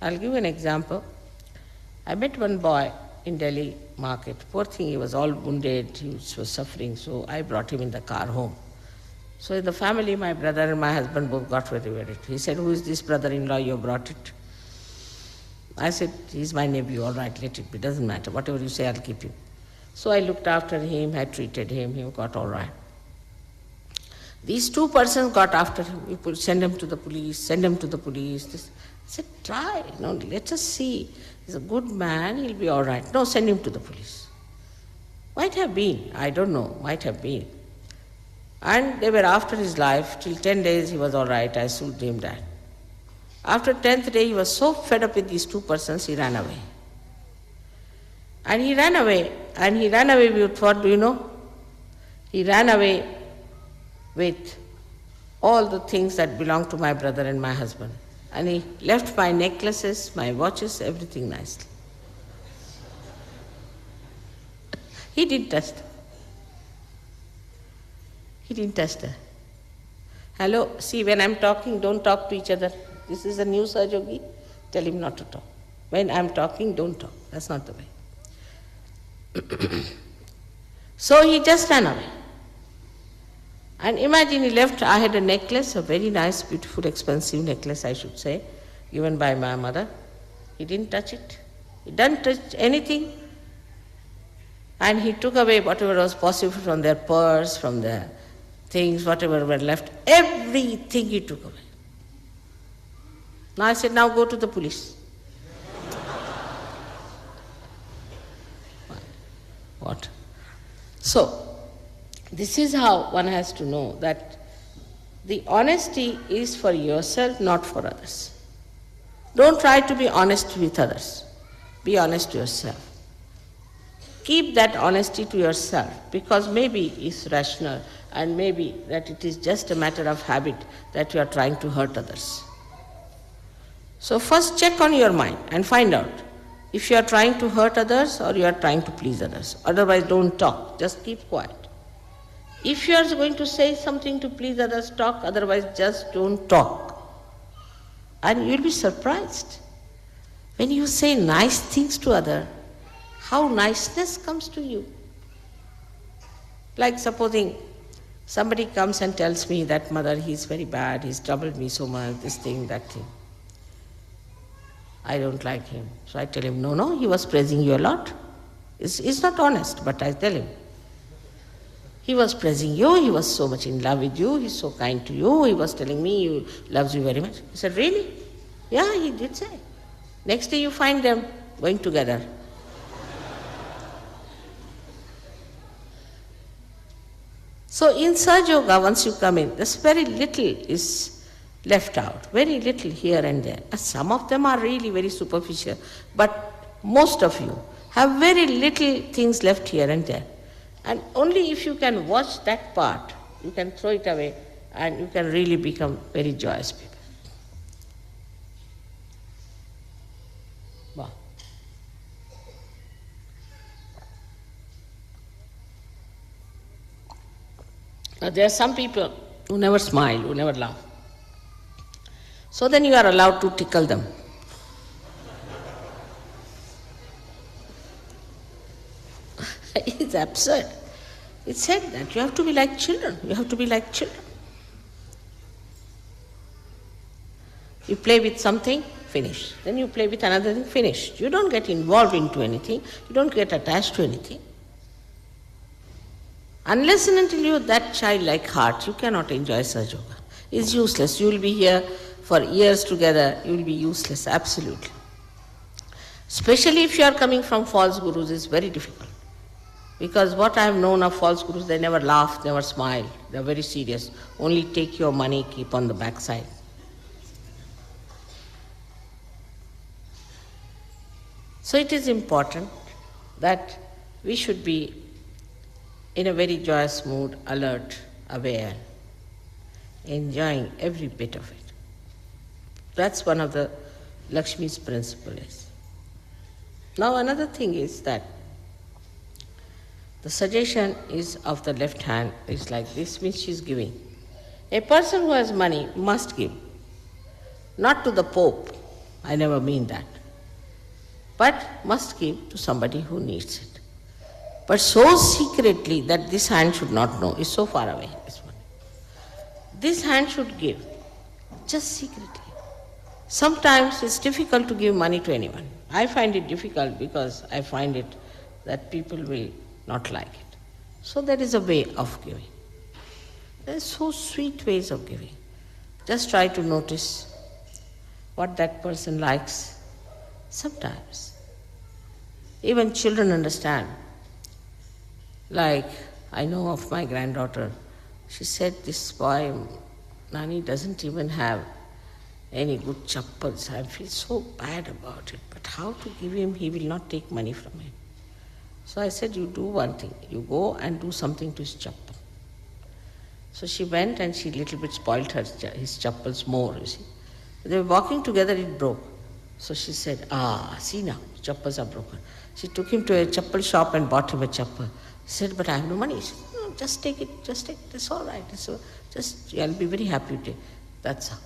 I'll give you an example. I met one boy in Delhi market. Poor thing, he was all wounded, he was suffering, so I brought him in the car home. So in the family, my brother and my husband both got very worried. He said, who is this brother-in-law you brought it? I said, he's my nephew, all right, let it be, doesn't matter. Whatever you say, I'll keep him. So I looked after him, I treated him, he got all right. These two persons got after him. You could send him to the police, send him to the police. This. I said, try, let us see. He's a good man, he'll be all right. No, send him to the police. Might have been, I don't know, might have been. And they were after his life. Till 10 days he was all right. I soothed him that. After 10th day, he was so fed up with these two persons, he ran away. And he ran away with what, do you know? He ran away with all the things that belonged to my brother and my husband. And he left my necklaces, my watches, everything nicely. He didn't touch them. He didn't touch them. Hello, see, when I'm talking, don't talk to each other. This is a new Sahaja. Tell him not to talk. When I'm talking, don't talk. That's not the way. So he just ran away. And imagine he left, I had a necklace, a very nice, beautiful, expensive necklace, I should say, given by my mother. He didn't touch it. He didn't touch anything. And he took away whatever was possible from their purse, from their things, whatever were left. Everything he took away. Now I said, now go to the police. What? So, this is how one has to know that the honesty is for yourself, not for others. Don't try to be honest with others. Be honest to yourself. Keep that honesty to yourself, because maybe it's rational and maybe that it is just a matter of habit that you are trying to hurt others. So first check on your mind and find out if you are trying to hurt others or you are trying to please others. Otherwise don't talk, just keep quiet. If you are going to say something to please others, talk, otherwise just don't talk. And you'll be surprised. When you say nice things to others, how niceness comes to you. Like supposing somebody comes and tells me that, mother, he's very bad, he's troubled me so much, this thing, that thing. I don't like him. So I tell him, no, he was praising you a lot. It's not honest, but I tell him. He was praising you, he was so much in love with you, he's so kind to you, he was telling me he loves you very much. He said, really? Yeah, he did say. Next day you find them going together. So in Sahaja Yoga, once you come in, there's very little is left out, very little here and there. Some of them are really very superficial, but most of you have very little things left here and there. And only if you can watch that part, you can throw it away and you can really become very joyous people. Wow. Now there are some people who never smile, who never laugh. So then you are allowed to tickle them. It's absurd. It's said that you have to be like children. You have to be like children. You play with something, finish. Then you play with another thing, finished. You don't get involved into anything. You don't get attached to anything. Unless and until you have that childlike heart, you cannot enjoy Sahaja Yoga. It's useless. You will be here for years together. You will be useless, absolutely. Especially if you are coming from false gurus, it's very difficult. Because what I have known of false gurus, they never laugh, never smile. They are very serious. Only take your money, keep on the backside. So it is important that we should be in a very joyous mood, alert, aware, enjoying every bit of it. That's one of the Lakshmi's principles. Now another thing is that the suggestion is of the left hand, is like this, means she is giving. A person who has money must give. Not to the Pope, I never mean that. But must give to somebody who needs it. But so secretly that this hand should not know, is so far away, this one. This hand should give, just secretly. Sometimes it's difficult to give money to anyone. I find it difficult because I find it that people will not like it. So there is a way of giving. There are so sweet ways of giving. Just try to notice what that person likes. Sometimes even children understand Like, I know of my granddaughter, she said, this boy, Nani, doesn't even have any good chappals. I feel so bad about it, but how to give him? He will not take money from him. So I said, you do one thing, you go and do something to his chappal. So she went and she little bit spoiled his chappals more, you see. They were walking together, it broke. So she said, see now, chappals are broken. She took him to a chappal shop and bought him a chappal. He said, but I have no money. He said, no, just take it, it's all right. So just, I'll be very happy to take. That's how.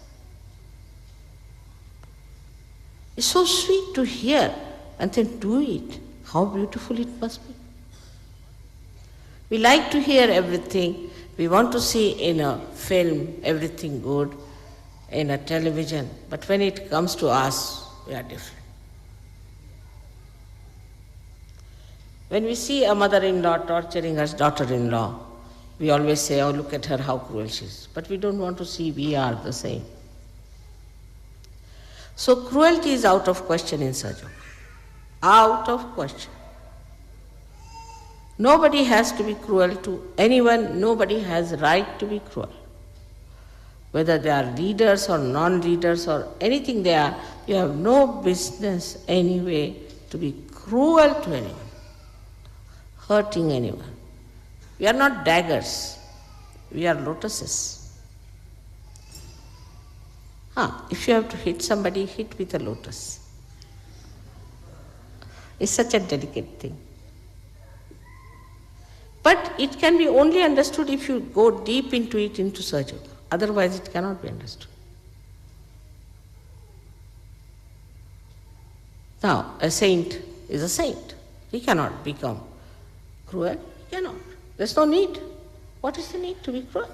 It's so sweet to hear and then do it. How beautiful it must be. We like to hear everything. We want to see in a film everything good, in a television. But when it comes to us, we are different. When we see a mother-in-law torturing her daughter-in-law, we always say, oh, look at her, how cruel she is. But we don't want to see we are the same. So cruelty is out of question in Sahaja Yoga. Out of question. Nobody has to be cruel to anyone. Nobody has right to be cruel. Whether they are leaders or non-leaders or anything they are, you have no business anyway to be cruel to anyone, hurting anyone. We are not daggers. We are lotuses. If you have to hit somebody, hit with a lotus. It's such a delicate thing. But it can be only understood if you go deep into it, into Sahaja Yoga. Otherwise it cannot be understood. Now, a saint is a saint. He cannot become cruel. He cannot. There's no need. What is the need to be cruel?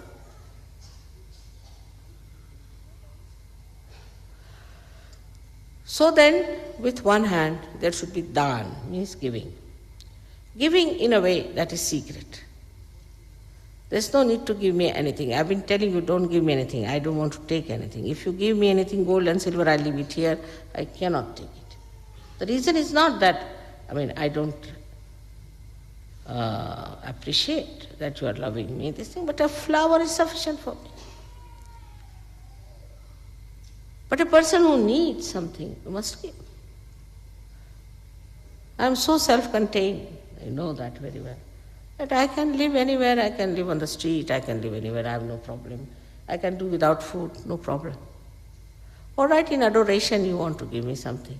So then, with one hand, there should be dan, means giving. Giving in a way that is secret. There's no need to give me anything. I've been telling you, don't give me anything. I don't want to take anything. If you give me anything, gold and silver, I'll leave it here. I cannot take it. The reason is not that, I don't appreciate that you are loving me, this thing, but a flower is sufficient for me. But a person who needs something, you must give. I am so self-contained, I know that very well. That I can live anywhere, I can live on the street, I can live anywhere, I have no problem. I can do without food, no problem. All right, in adoration you want to give me something.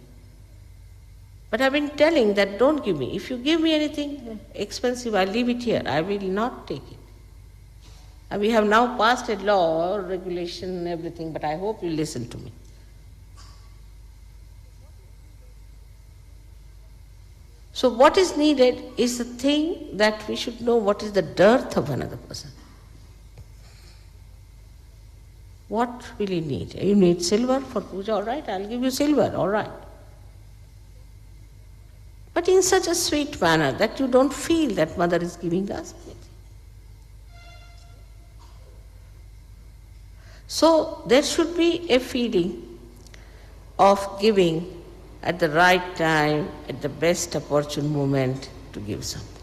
But I've been telling that don't give me. If you give me anything expensive, I'll leave it here. I will not take it. And we have now passed a law, regulation, everything, but I hope you listen to me. So what is needed is the thing that we should know what is the dearth of another person. What will you need? You need silver for puja, all right, I'll give you silver, all right. But in such a sweet manner that you don't feel that mother is giving us anything. So there should be a feeling of giving at the right time, at the best opportune moment to give something.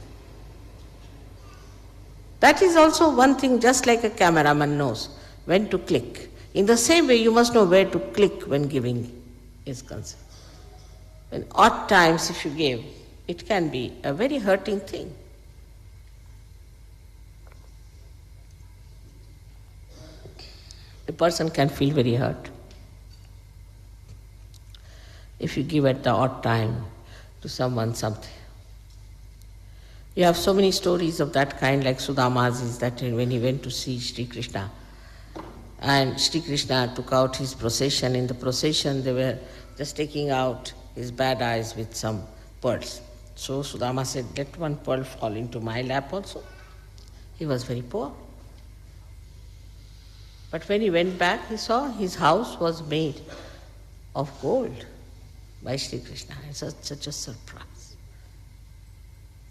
That is also one thing, just like a cameraman knows when to click. In the same way, you must know where to click when giving is concerned. When odd times if you give, it can be a very hurting thing. A person can feel very hurt if you give at the odd time to someone something. You have so many stories of that kind, like Sudama's, that when he went to see Sri Krishna, and Sri Krishna took out his procession. In the procession, they were just taking out his bad eyes with some pearls. So Sudama said, let one pearl fall into my lap also. He was very poor. But when he went back, he saw his house was made of gold by Sri Krishna. It's such a surprise.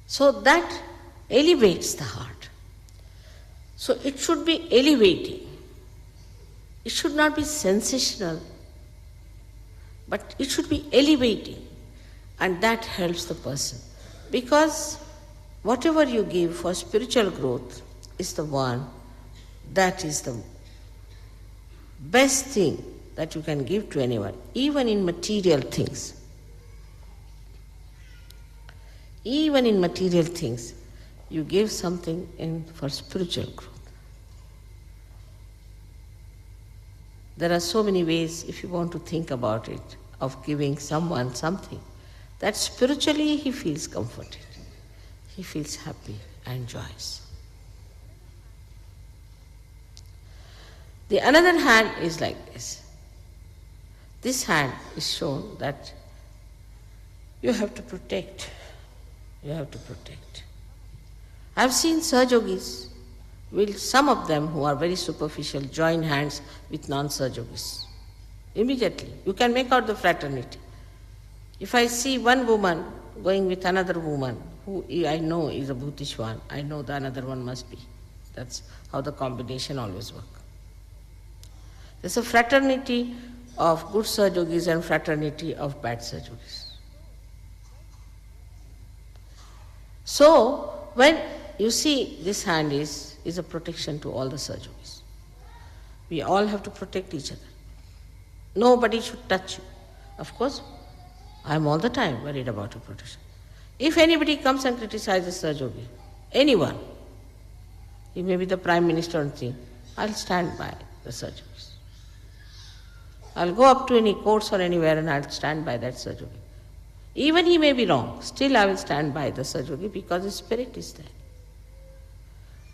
So that elevates the heart. So it should be elevating. It should not be sensational, but it should be elevating, and that helps the person. Because whatever you give for spiritual growth is the one that is the best thing that you can give to anyone, even in material things. Even in material things, you give something for spiritual growth. There are so many ways, if you want to think about it, of giving someone something that spiritually he feels comforted, he feels happy and joyous. The another hand is like this. This hand is shown that you have to protect. You have to protect. I have seen Sahajogis, some of them who are very superficial, join hands with non-Sahajogis. Immediately. You can make out the fraternity. If I see one woman going with another woman who I know is a Bhutishwan, I know the another one must be. That's how the combination always works. There's a fraternity of good Sahajogis and fraternity of bad Sahajogis. So, when you see this hand is a protection to all the Sahajogis. We all have to protect each other. Nobody should touch you. Of course, I am all the time worried about your protection. If anybody comes and criticizes Sahajogi, anyone, he may be the Prime Minister or anything, I'll stand by the Sahajogis. I'll go up to any courts or anywhere and I'll stand by that Sahajogi. Even he may be wrong, still I will stand by the Sahajogi because his spirit is there.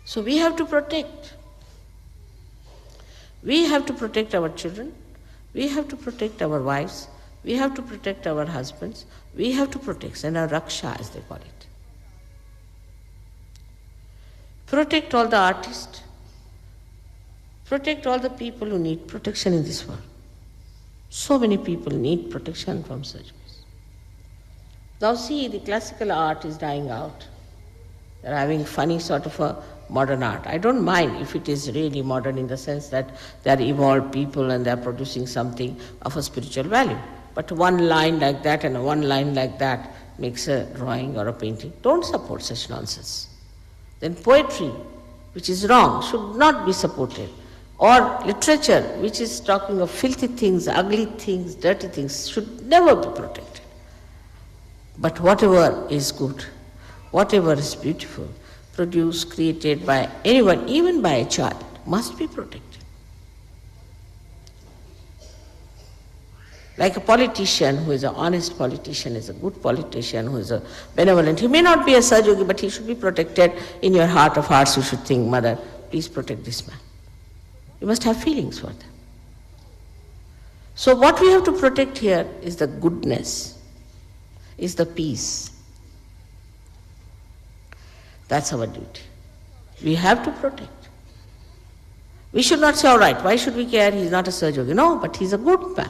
So we have to protect. We have to protect our children, we have to protect our wives, we have to protect our husbands, we have to protect, and our Raksha as they call it. Protect all the artists, protect all the people who need protection in this world. So many people need protection from Sahajogis. Now see, the classical art is dying out. They're having funny sort of a modern art. I don't mind if it is really modern in the sense that they are evolved people and they are producing something of a spiritual value. But one line like that and one line like that makes a drawing or a painting. Don't support such nonsense. Then poetry, which is wrong, should not be supported. Or literature, which is talking of filthy things, ugly things, dirty things, should never be protected. But whatever is good, whatever is beautiful, produced, created by anyone, even by a child, must be protected. Like a politician who is an honest politician, is a good politician, who is a benevolent. He may not be a Sahajogi, but he should be protected. In your heart of hearts, you should think, Mother, please protect this man. You must have feelings for them. So what we have to protect here is the goodness, is the peace. That's our duty. We have to protect. We should not say, all right, why should we care? He's not a Sahajogi. No, but he's a good man.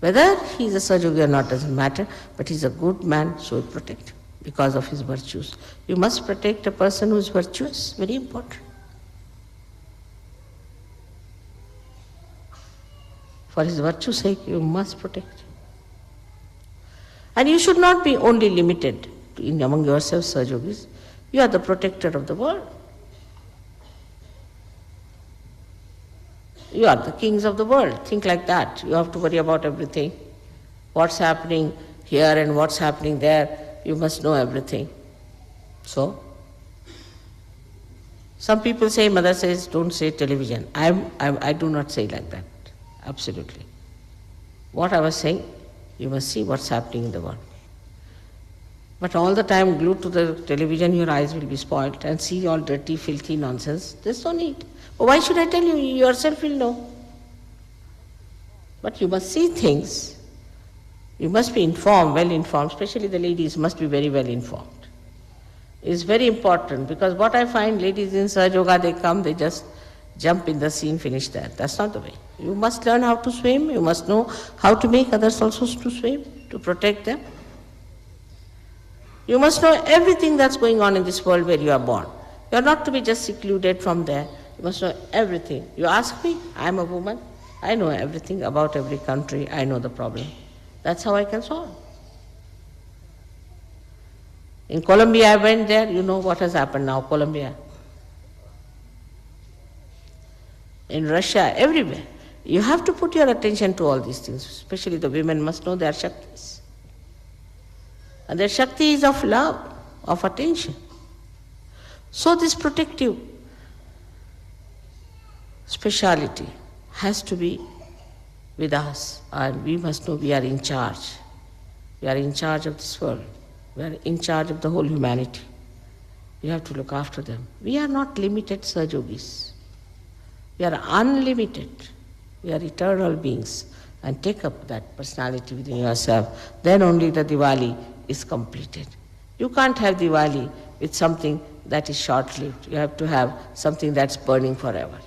Whether he's a Sahajogi or not doesn't matter, but he's a good man, so we protect him because of his virtues. You must protect a person who is virtuous, very important. For his virtue's sake, you must protect him. And you should not be only limited among yourselves, Sahajogis. You are the protector of the world. You are the kings of the world. Think like that. You have to worry about everything. What's happening here and what's happening there, you must know everything. So, some people say, Mother says, don't say television. I do not say like that. Absolutely. What I was saying, you must see what's happening in the world. But all the time glued to the television, your eyes will be spoiled and see all dirty, filthy nonsense. There's no need. Oh, why should I tell you? You yourself will know. But you must see things. You must be informed, well informed, especially the ladies must be very well informed. It's very important because what I find, ladies in Sahajoga, they come, they just jump in the scene, finish that. That's not the way. You must learn how to swim, you must know how to make others also to swim, to protect them. You must know everything that's going on in this world where you are born. You are not to be just secluded from there. You must know everything. You ask me, I am a woman, I know everything about every country, I know the problem. That's how I can solve. In Colombia, I went there, you know what has happened now, Colombia. In Russia, everywhere. You have to put your attention to all these things, especially the women must know their Shaktis. And their Shakti is of love, of attention. So this protective speciality has to be with us, and we must know we are in charge. We are in charge of this world. We are in charge of the whole humanity. We have to look after them. We are not limited Sahajogis. We are unlimited. We are eternal beings. And take up that personality within yourself. Then only the Diwali is completed. You can't have Diwali with something that is short-lived. You have to have something that's burning forever.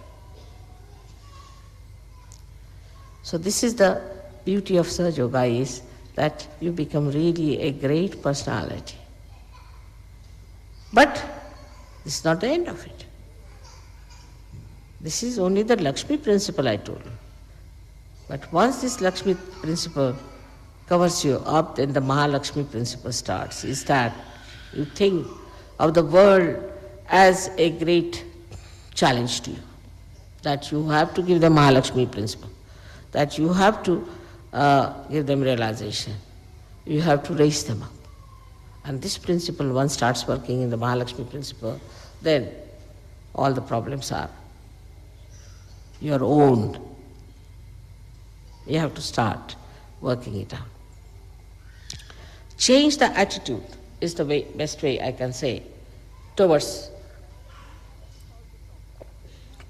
So this is the beauty of Sahaja Yoga, is that you become really a great personality. But this is not the end of it. This is only the Lakshmi principle I told you. But once this Lakshmi principle covers you up, then the Mahalakshmi principle starts. Is that you think of the world as a great challenge to you. That you have to give the Mahalakshmi principle. That you have to give them realization. You have to raise them up. And this principle, once starts working in the Mahalakshmi principle, then all the problems are your own. You have to start working it out. Change the attitude is the best way I can say towards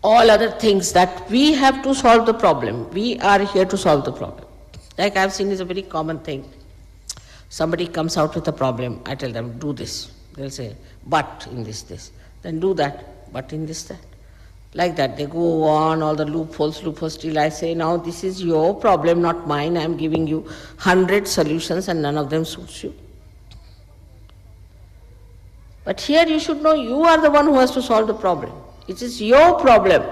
all other things, that we have to solve the problem. We are here to solve the problem. Like I've seen is a very common thing. Somebody comes out with a problem, I tell them, do this. They'll say, but in this. Then do that, but in this, that. Like that, they go on, all the loopholes, till I say, now this is your problem, not mine. I'm giving you 100 solutions and none of them suits you. But here you should know you are the one who has to solve the problem. It is your problem.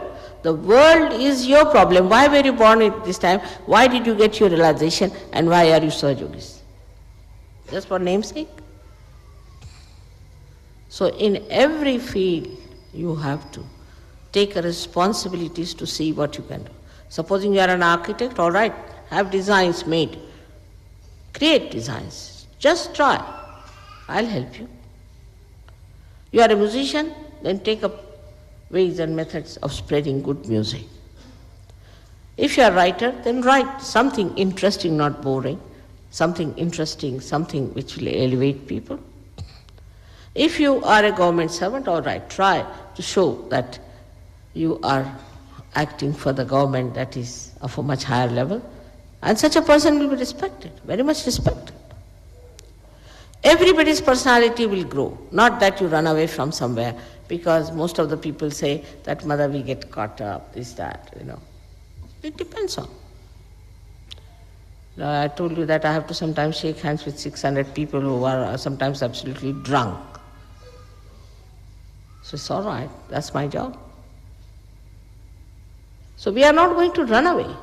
The world is your problem. Why were you born at this time? Why did you get your realization? And why are you Sahajogis? Just for namesake? So in every field you have to take responsibilities to see what you can do. Supposing you are an architect, all right, have designs made. Create designs. Just try. I'll help you. You are a musician, then take up ways and methods of spreading good music. If you are a writer, then write something interesting, not boring, something interesting, something which will elevate people. If you are a government servant, all right, try to show that you are acting for the government that is of a much higher level, and such a person will be respected, very much respected. Everybody's personality will grow, not that you run away from somewhere, because most of the people say that, mother, we get caught up, this, that, It depends on. I told you that I have to sometimes shake hands with 600 people who are sometimes absolutely drunk. So it's all right, that's my job. So we are not going to run away.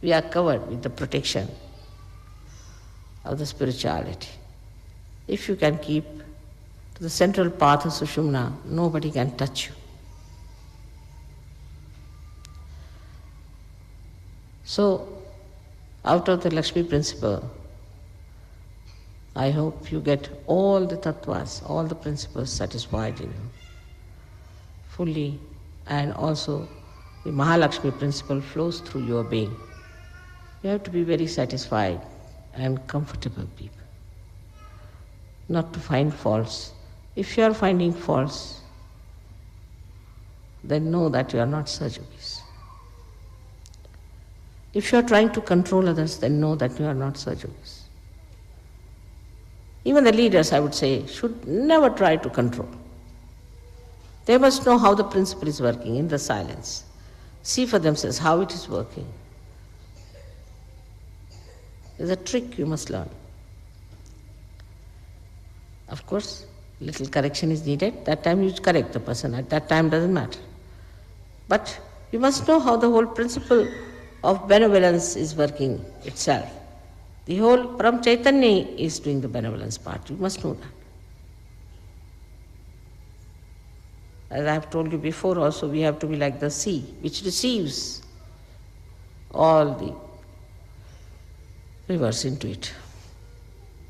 We are covered with the protection of the spirituality. If you can keep to the central path of Sushumna, nobody can touch you. So, out of the Lakshmi principle, I hope you get all the tattvas, all the principles satisfied in you fully, and also the Mahalakshmi principle flows through your being. You have to be very satisfied and comfortable people, not to find faults. If you are finding faults, then know that you are not Sahajogis. If you are trying to control others, then know that you are not Sahajogis. Even the leaders, I would say, should never try to control. They must know how the principle is working in the silence. See for themselves how it is working. There's a trick you must learn. Of course, little correction is needed. That time you correct the person. At that time doesn't matter. But you must know how the whole principle of benevolence is working itself. The whole Param Chaitanya is doing the benevolence part. You must know that. As I have told you before also, we have to be like the sea, which receives all the rivers into it.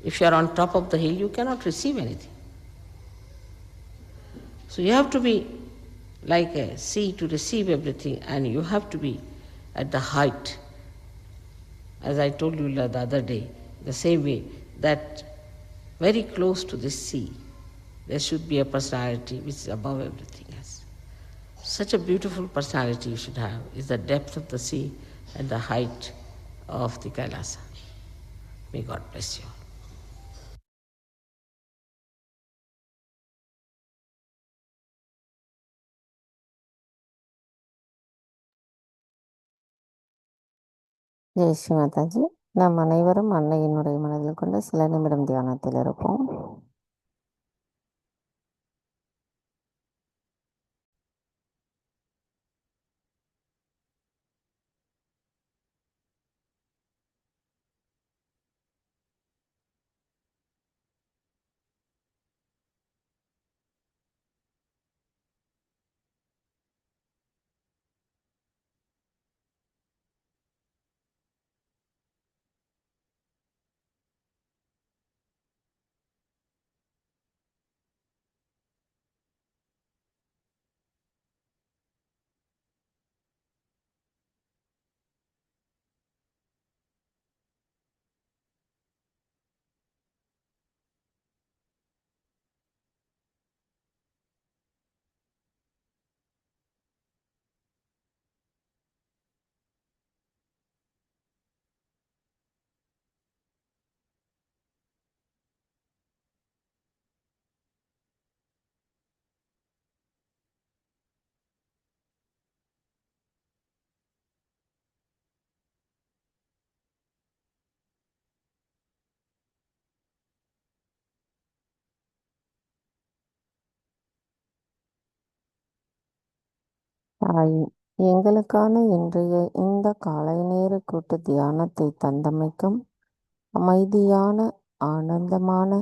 If you are on top of the hill, you cannot receive anything. So you have to be like a sea to receive everything, and you have to be at the height. As I told you the other day, the same way, that very close to this sea, there should be a personality which is above everything else. Such a beautiful personality you should have is the depth of the sea and the height of the Kailasa. May God bless you. Jai Sri Mataji. நாம் அனைவரும் அன்னையினுடைய மனதில் கொண்டு சில நிமிடம் தியானத்தில் இருப்போம். தாய், எங்களுக்கான இன்றைய இந்த காலை நேர கூட்டு தியானத்தை தந்தமைக்கும், அமைதியான ஆனந்தமான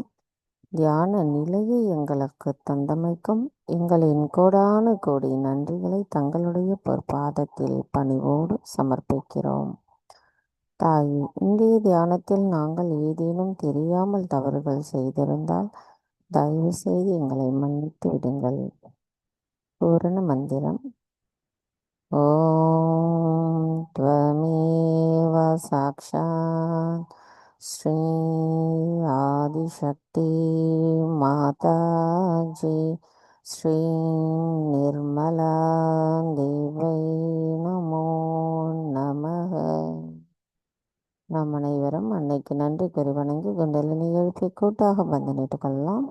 தியான நிலையை எங்களுக்கு தந்தமைக்கும் எங்களின் கோடான கோடி நன்றிகளை தங்களுடைய பொற்பாதத்தில் பணிவோடு சமர்ப்பிக்கிறோம். தாய், இன்றைய தியானத்தில் நாங்கள் ஏதேனும் தெரியாமல் தவறுகள் செய்திருந்தால் தயவு செய்து எங்களை மன்னித்து விடுங்கள். பூரண மந்திரம். ஓம் த்வமேவ சாக்ஷாத் ஸ்ரீ ஆதிசக்தி மாதாஜி ஸ்ரீ நிர்மலா தேவை நமோ நமக. நாம் அனைவரும் அன்னைக்கு நன்றி கூறி வணங்கி குண்டலினி எழுப்பி கூட்டாக பந்தனிட்டுக் கொள்ளலாம்.